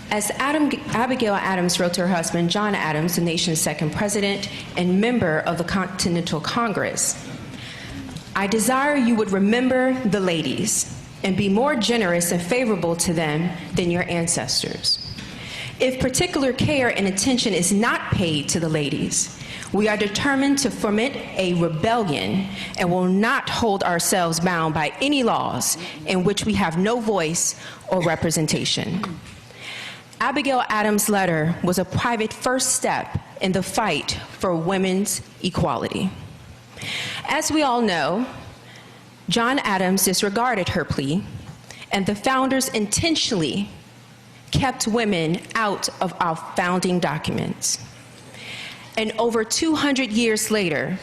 As Abigail Adams wrote to her husband, John Adams, the nation's second president and member of the Continental Congress, I desire you would remember the ladies and be more generous and favorable to them than your ancestors. If particular care and attention is not paid to the ladies, we are determined to foment a rebellion and will not hold ourselves bound by any laws in which we have no voice or representation. Abigail Adams' letter was a private first step in the fight for women's equality. As we all know, John Adams disregarded her plea, and the founders intentionally kept women out of our founding documents. And over 200 years later,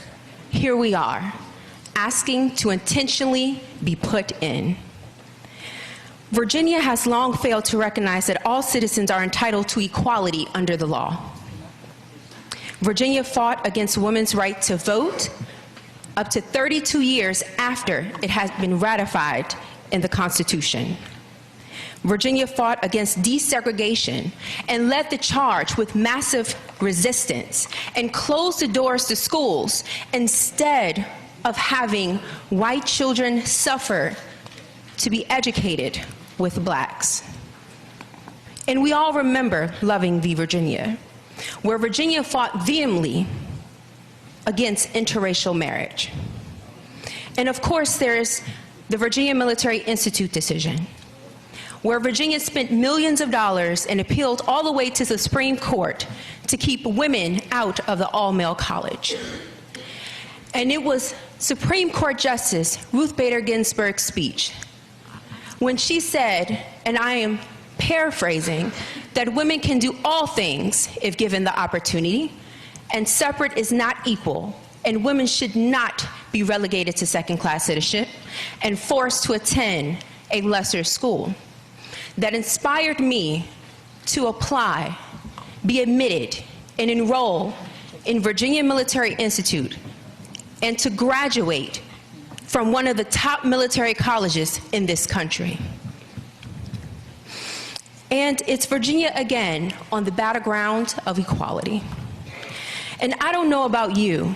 here we are, asking to intentionally be put in. Virginia has long failed to recognize that all citizens are entitled to equality under the law. Virginia fought against women's right to vote up to 32 years after it has been ratified in the Constitution. Virginia fought against desegregation and led the charge with massive resistance and closed the doors to schools instead of having white children suffer to be educated with blacks. And we all remember Loving v. Virginia, where Virginia fought vehemently against interracial marriage. And of course, there's the Virginia Military Institute decision, where Virginia spent millions of dollars and appealed all the way to the Supreme Court to keep women out of the all-male college. And it was Supreme Court Justice Ruth Bader Ginsburg's speech when she said, and I am paraphrasing, that women can do all things if given the opportunity, and separate is not equal, and women should not be relegated to second-class citizenship and forced to attend a lesser school. That inspired me to apply, be admitted, and enroll in Virginia Military Institute, and to graduate from one of the top military colleges in this country. And it's Virginia again on the battleground of equality. And I don't know about you,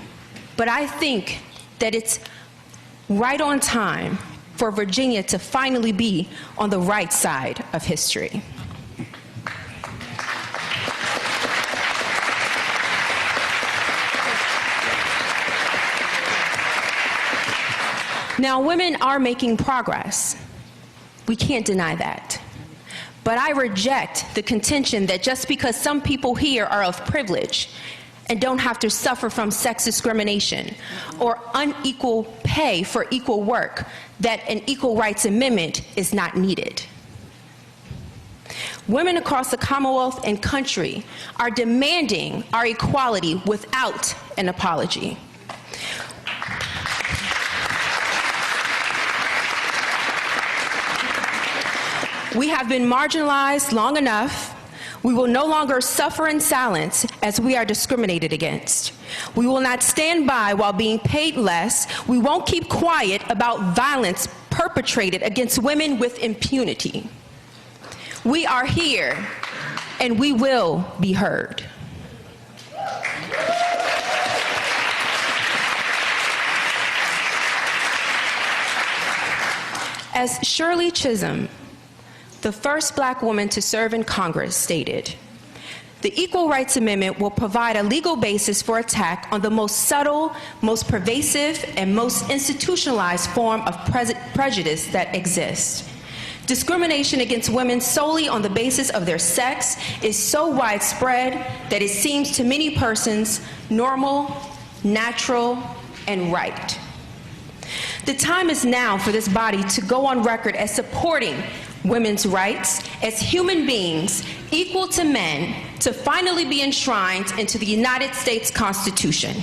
but I think that it's right on time for Virginia to finally be on the right side of history. Now, women are making progress. We can't deny that. But I reject the contention that just because some people here are of privilege and don't have to suffer from sex discrimination or unequal pay for equal work, that an Equal Rights Amendment is not needed. Women across the Commonwealth and country are demanding our equality without an apology. We have been marginalized long enough. We will no longer suffer in silence as we are discriminated against. We will not stand by while being paid less. We won't keep quiet about violence perpetrated against women with impunity. We are here, and we will be heard. As Shirley Chisholm, the first black woman to serve in Congress, stated, the Equal Rights Amendment will provide a legal basis for attack on the most subtle, most pervasive, and most institutionalized form of prejudice that exists. Discrimination against women solely on the basis of their sex is so widespread that it seems to many persons normal, natural, and right. The time is now for this body to go on record as supporting women's rights as human beings equal to men to finally be enshrined into the United States Constitution.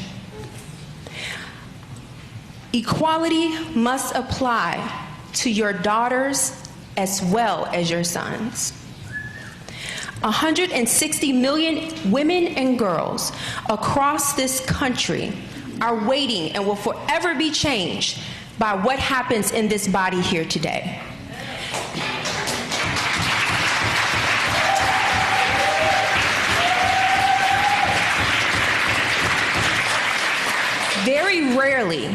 Equality must apply to your daughters as well as your sons. 160 million women and girls across this country are waiting and will forever be changed by what happens in this body here today. Very rarely,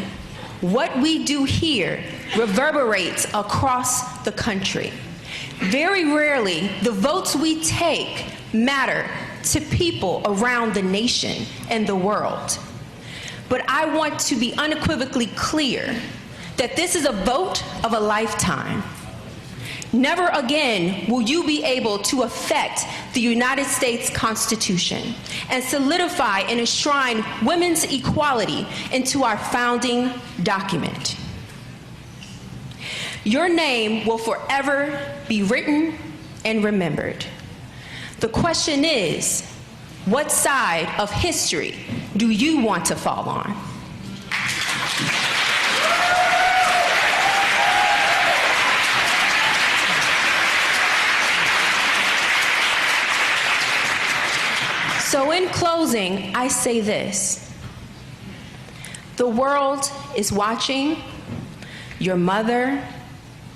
what we do here reverberates across the country. Very rarely, the votes we take matter to people around the nation and the world. But I want to be unequivocally clear that this is a vote of a lifetime. Never again will you be able to affect the United States Constitution and solidify and enshrine women's equality into our founding document. Your name will forever be written and remembered. The question is, what side of history do you want to fall on? So in closing, I say this. The world is watching. Your mother,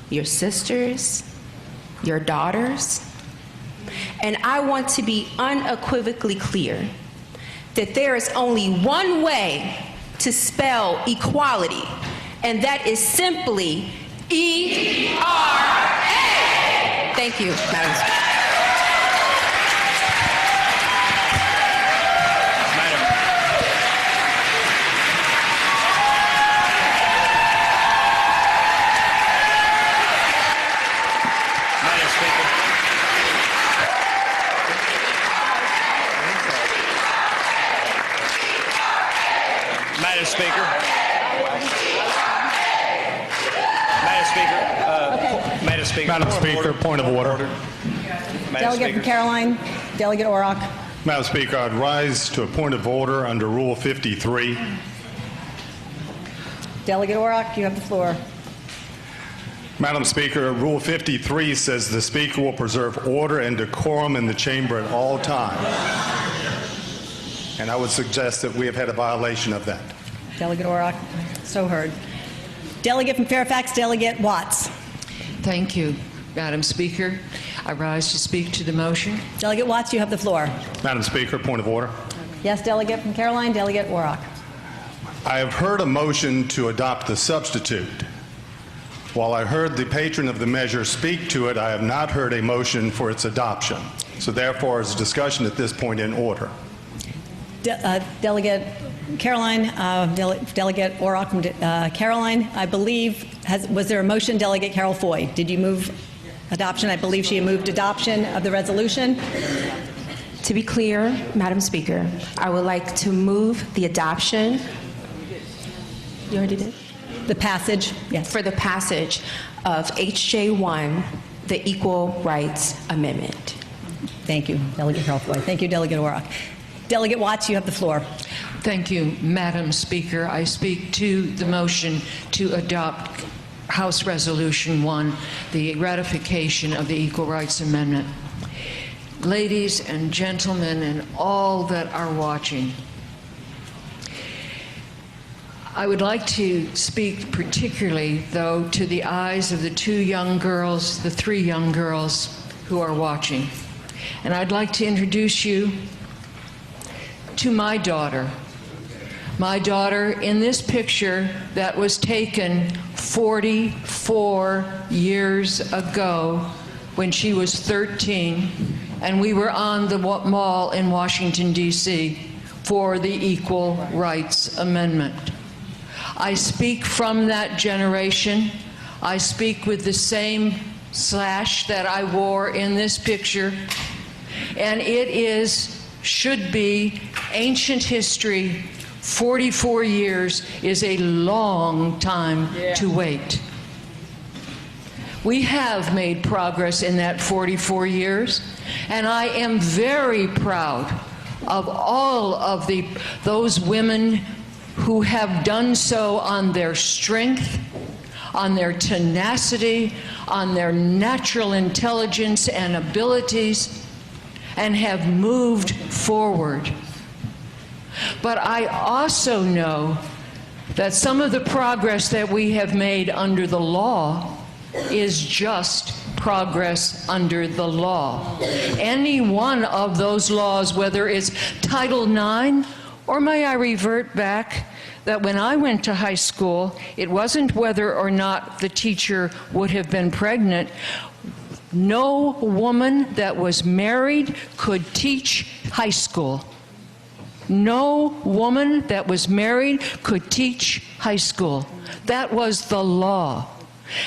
your sisters, your daughters. And I want to be unequivocally clear that there is only one way to spell equality, and that is simply E-R-A. Thank you, Madam Speaker. Madam Speaker, point of order. Delegate from Caroline, Delegate Orrock. Madam Speaker, I'd rise to a point of order under Rule 53. Delegate Orrock, you have the floor. Madam Speaker, Rule 53 says the Speaker will preserve order and decorum in the chamber at all times. And I would suggest that we have had a violation of that. Delegate Orrock, so heard. Delegate from Fairfax, Delegate Watts. Thank you, Madam Speaker. I rise to speak to the motion. Delegate Watts, you have the floor. Madam Speaker, point of order. Yes, Delegate from Caroline, Delegate Orrock. I have heard a motion to adopt the substitute. While I heard the patron of the measure speak to it, I have not heard a motion for its adoption. So therefore, is discussion at this point in order? Delegate Caroline, Delegate Orrock from Caroline, I believe, was there a motion? Delegate Carol Foy, did you move adoption? I believe she moved adoption of the resolution. To be clear, Madam Speaker, I would like to move the adoption. You already did? The passage, yes. For the passage of HJ1, the Equal Rights Amendment. Thank you, Delegate Carol Foy. Thank you, Delegate Orrock. Delegate Watts, you have the floor. Thank you, Madam Speaker. I speak to the motion to adopt House Resolution 1, the ratification of the Equal Rights Amendment. Ladies and gentlemen, and all that are watching, I would like to speak particularly, though, to the eyes of the two young girls, the three young girls who are watching. And I'd like to introduce you to my daughter. My daughter in this picture that was taken 44 years ago when she was 13, and we were on the mall in Washington, D.C. for the Equal Rights Amendment. I speak from that generation. I speak with the same slash that I wore in this picture, and it should be ancient history. 44 years is a long time to wait. We have made progress in that 44 years, and I am very proud of all of those women who have done so on their strength, on their tenacity, on their natural intelligence and abilities, and have moved forward. But I also know that some of the progress that we have made under the law is just progress under the law. Any one of those laws, whether it's Title IX, or may I revert back that when I went to high school, it wasn't whether or not the teacher would have been pregnant. No woman that was married could teach high school. No woman that was married could teach high school. That was the law.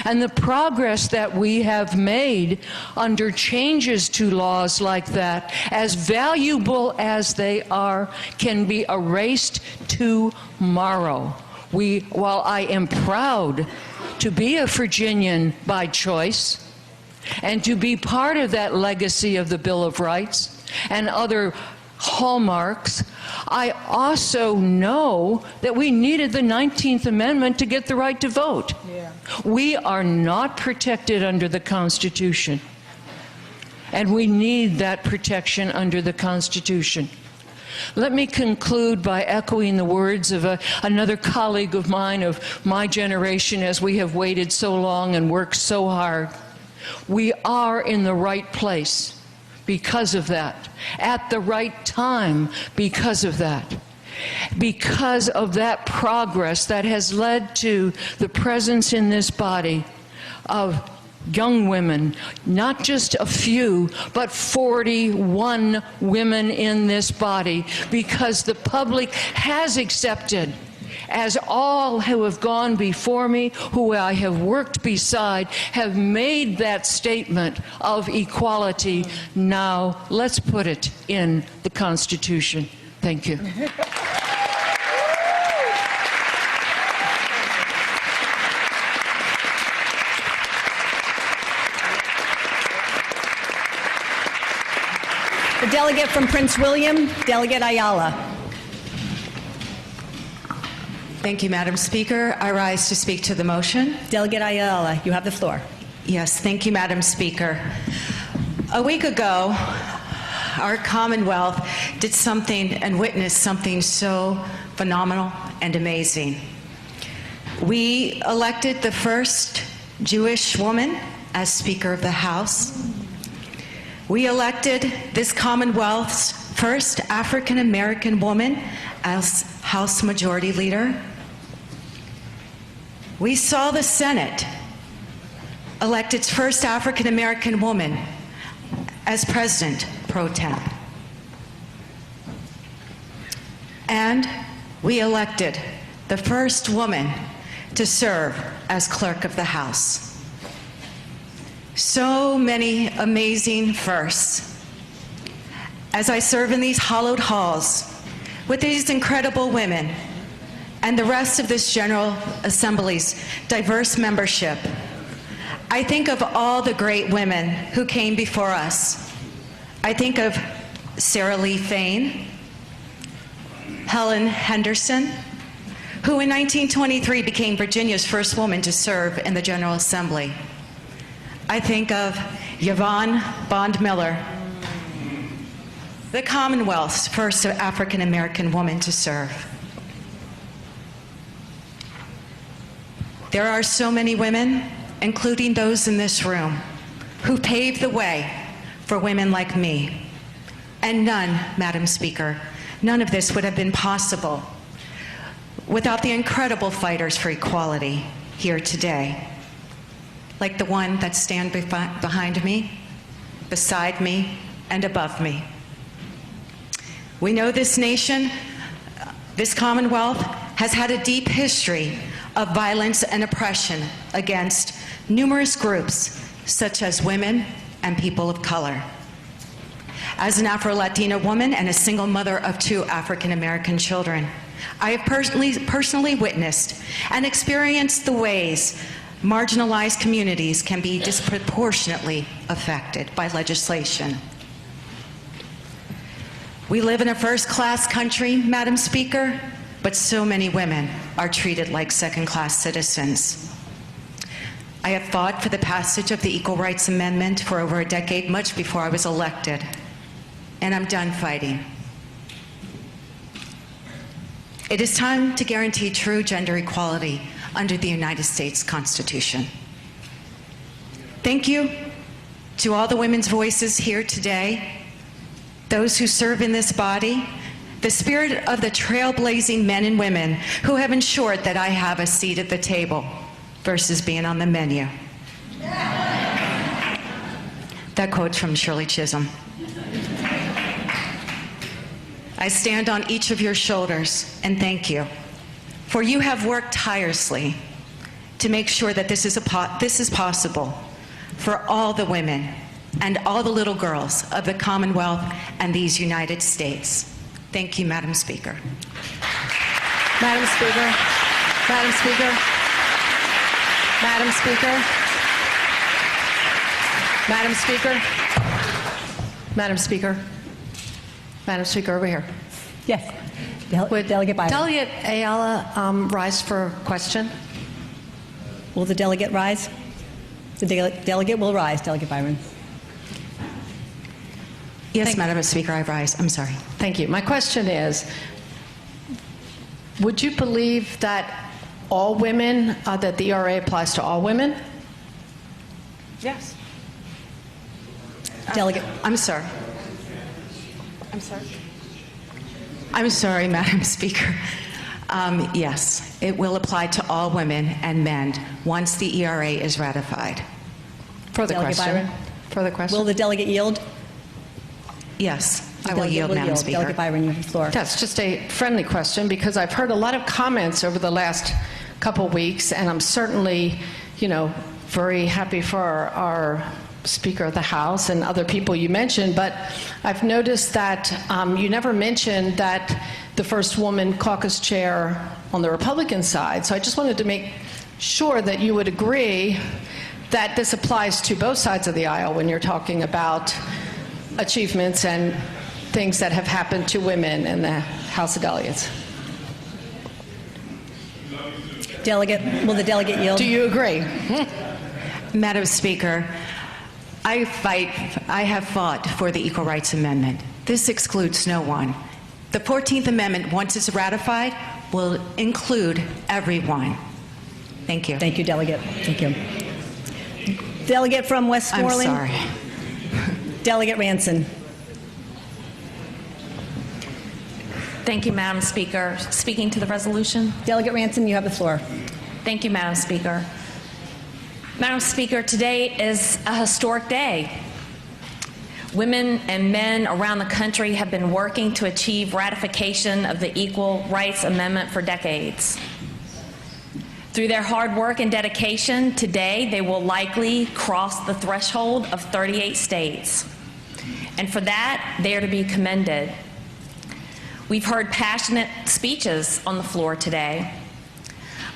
And the progress that we have made under changes to laws like that, as valuable as they are, can be erased tomorrow. While I am proud to be a Virginian by choice and to be part of that legacy of the Bill of Rights and other hallmarks, I also know that we needed the 19th Amendment to get the right to vote. Yeah. We are not protected under the Constitution, and we need that protection under the Constitution. Let me conclude by echoing the words of another colleague of mine of my generation, as we have waited so long and worked so hard. We are in the right place because of that, at the right time because of that, because of that progress that has led to the presence in this body of young women, not just a few, but 41 women in this body, because the public has accepted, as all who have gone before me, who I have worked beside, have made that statement of equality. Now, let's put it in the Constitution. Thank you. The delegate from Prince William, Delegate Ayala. Thank you, Madam Speaker. I rise to speak to the motion. Delegate Ayala, you have the floor. Yes, thank you, Madam Speaker. A week ago, our Commonwealth did something and witnessed something so phenomenal and amazing. We elected the first Jewish woman as Speaker of the House. We elected this Commonwealth's first African American woman as House Majority Leader. We saw the Senate elect its first African American woman as President pro tem. And we elected the first woman to serve as Clerk of the House. So many amazing firsts. As I serve in these hallowed halls with these incredible women and the rest of this General Assembly's diverse membership, I think of all the great women who came before us. I think of Sarah Lee Fain, Helen Henderson, who in 1923 became Virginia's first woman to serve in the General Assembly. I think of Yvonne Bond Miller, the Commonwealth's first African American woman to serve. There are so many women, including those in this room, who paved the way for women like me. And none, Madam Speaker, none of this would have been possible without the incredible fighters for equality here today, like the one that stand behind me, beside me, and above me. We know this nation, this Commonwealth, has had a deep history of violence and oppression against numerous groups, such as women and people of color. As an Afro-Latina woman and a single mother of 2 African-American children, I have personally witnessed and experienced the ways marginalized communities can be disproportionately affected by legislation. We live in a first-class country, Madam Speaker, but so many women are treated like second-class citizens. I have fought for the passage of the Equal Rights Amendment for over a decade, much before I was elected, and I'm done fighting. It is time to guarantee true gender equality under the United States Constitution. Thank you to all the women's voices here today, those who serve in this body, the spirit of the trailblazing men and women who have ensured that I have a seat at the table versus being on the menu. That quote's from Shirley Chisholm. I stand on each of your shoulders and thank you, for you have worked tirelessly to make sure that this is possible for all the women and all the little girls of the Commonwealth and these United States. Thank you, Madam Speaker. Madam Speaker. Madam Speaker. Madam Speaker. Madam Speaker. Madam Speaker. Madam Speaker, over here. Yes. Delegate Byron. Delegate Ayala rise for question? Will the delegate rise? The delegate will rise, Delegate Byron. Yes, Madam Speaker, I rise. I'm sorry. Thank you. My question is, would you believe that all women, that the ERA applies to all women? Yes. Delegate. I'm sorry. I'm sorry. I'm sorry, Madam Speaker. Yes, it will apply to all women and men once the ERA is ratified. Further Delegate question? Byron. Further question? Will the delegate yield? Yes, The I will delegate yield, Madam Speaker. Delegate Byron, you have the floor. That's just a friendly question because I've heard a lot of comments over the last couple weeks, and I'm certainly, very happy for our Speaker of the House and other people you mentioned, but I've noticed that you never mentioned that the first woman caucus chair on the Republican side. So I just wanted to make sure that you would agree that this applies to both sides of the aisle when you're talking about achievements and things that have happened to women in the House of Delegates. Delegate, will the delegate yield? Do you agree? Madam Speaker, I have fought for the Equal Rights Amendment. This excludes no one. The 14th Amendment, once it's ratified, will include everyone. Thank you. Thank you, Delegate. Thank you. Delegate from Westmoreland. I'm sorry. Delegate Ranson. Thank you, Madam Speaker. Speaking to the resolution. Delegate Ranson, you have the floor. Thank you, Madam Speaker. Madam Speaker, today is a historic day. Women and men around the country have been working to achieve ratification of the Equal Rights Amendment for decades. Through their hard work and dedication, today they will likely cross the threshold of 38 states. And for that, they are to be commended. We've heard passionate speeches on the floor today.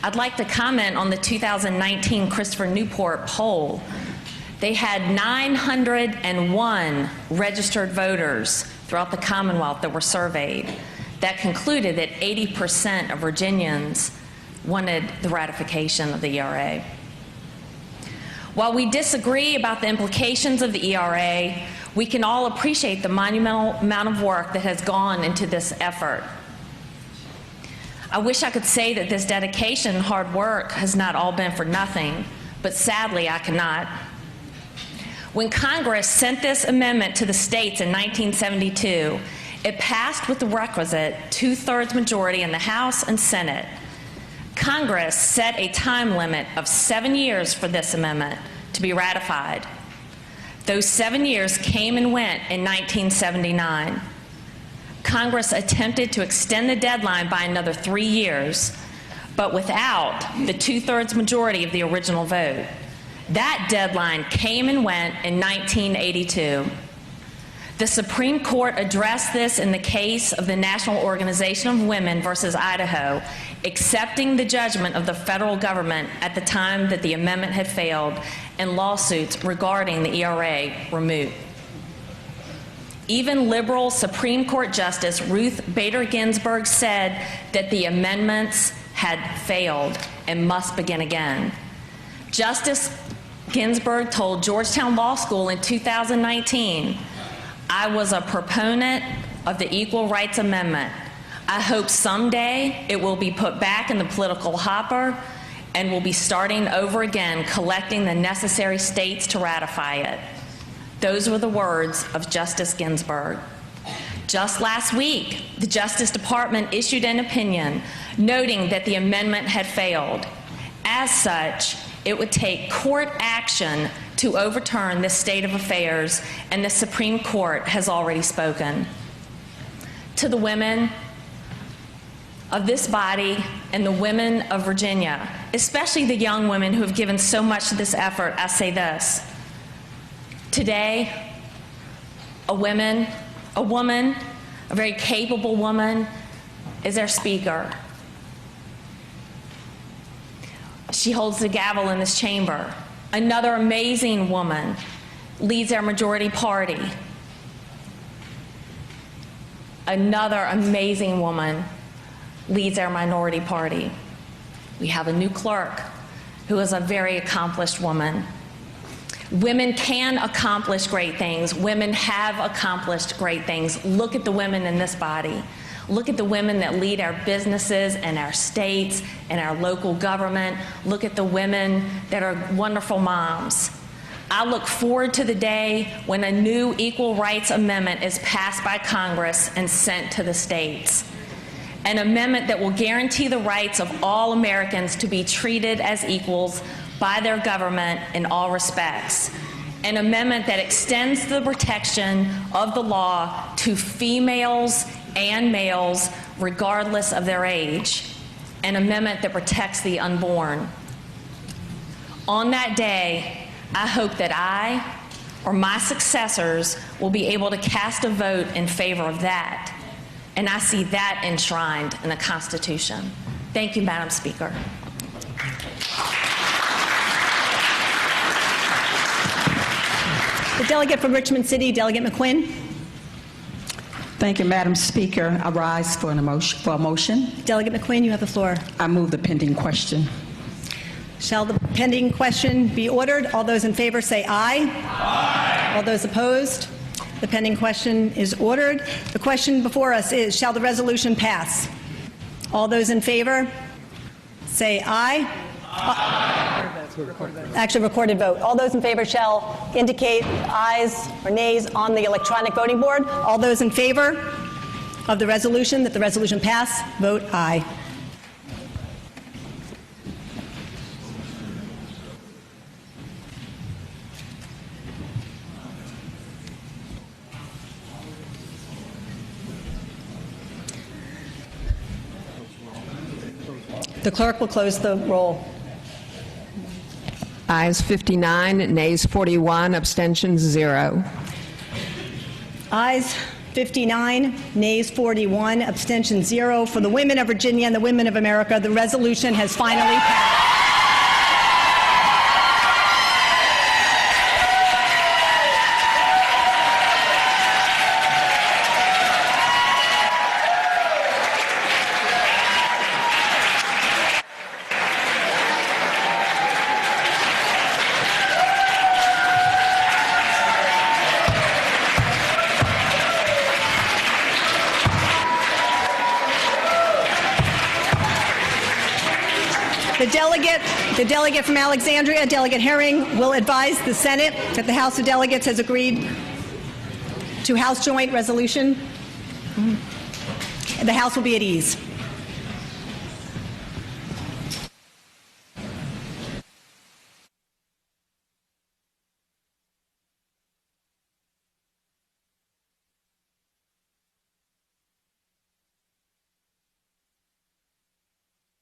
I'd like to comment on the 2019 Christopher Newport poll. They had 901 registered voters throughout the Commonwealth that were surveyed. That concluded that 80% of Virginians wanted the ratification of the ERA. While we disagree about the implications of the ERA, we can all appreciate the monumental amount of work that has gone into this effort. I wish I could say that this dedication and hard work has not all been for nothing, but sadly I cannot. When Congress sent this amendment to the states in 1972, it passed with the requisite 2/3 majority in the House and Senate. Congress set a time limit of 7 years for this amendment to be ratified. Those 7 years came and went in 1979. Congress attempted to extend the deadline by another 3 years, but without the 2/3 majority of the original vote. That deadline came and went in 1982. The Supreme Court addressed this in the case of the National Organization of Women versus Idaho, accepting the judgment of the federal government at the time that the amendment had failed, and lawsuits regarding the ERA were moot. Even liberal Supreme Court Justice Ruth Bader Ginsburg said that the amendments had failed and must begin again. Justice Ginsburg told Georgetown Law School in 2019, "I was a proponent of the Equal Rights Amendment. I hope someday it will be put back in the political hopper and will be starting over again, collecting the necessary states to ratify it." Those were the words of Justice Ginsburg. Just last week, the Justice Department issued an opinion noting that the amendment had failed. As such, it would take court action to overturn this state of affairs, and the Supreme Court has already spoken. To the women of this body and the women of Virginia, especially the young women who have given so much to this effort, I say this. Today, a woman, a very capable woman, is our speaker. She holds the gavel in this chamber. Another amazing woman leads our majority party. Another amazing woman leads our minority party. We have a new clerk who is a very accomplished woman. Women can accomplish great things. Women have accomplished great things. Look at the women in this body. Look at the women that lead our businesses and our states and our local government. Look at the women that are wonderful moms. I look forward to the day when a new Equal Rights Amendment is passed by Congress and sent to the states. An amendment that will guarantee the rights of all Americans to be treated as equals by their government in all respects. An amendment that extends the protection of the law to females and males regardless of their age. An amendment that protects the unborn. On that day, I hope that I or my successors will be able to cast a vote in favor of that. And I see that enshrined in the Constitution. Thank you, Madam Speaker. The delegate from Richmond City, Delegate McQuinn. Thank you, Madam Speaker. I rise for a motion. Delegate McQuinn, you have the floor. I move the pending question. Shall the pending question be ordered? All those in favor say aye. Aye. All those opposed? The pending question is ordered. The question before us is, shall the resolution pass? All those in favor say aye. Aye. Actually, recorded vote. All those in favor shall indicate ayes or nays on the electronic voting board. All those in favor of the resolution, that the resolution pass, vote aye. The clerk will close the roll. Ayes 59, nays 41, abstentions 0. Ayes 59, nays 41, abstention 0. For the women of Virginia and the women of America, the resolution has finally passed. The delegate from Alexandria, Delegate Herring, will advise the Senate that the House of Delegates has agreed to House Joint Resolution. The House will be at ease.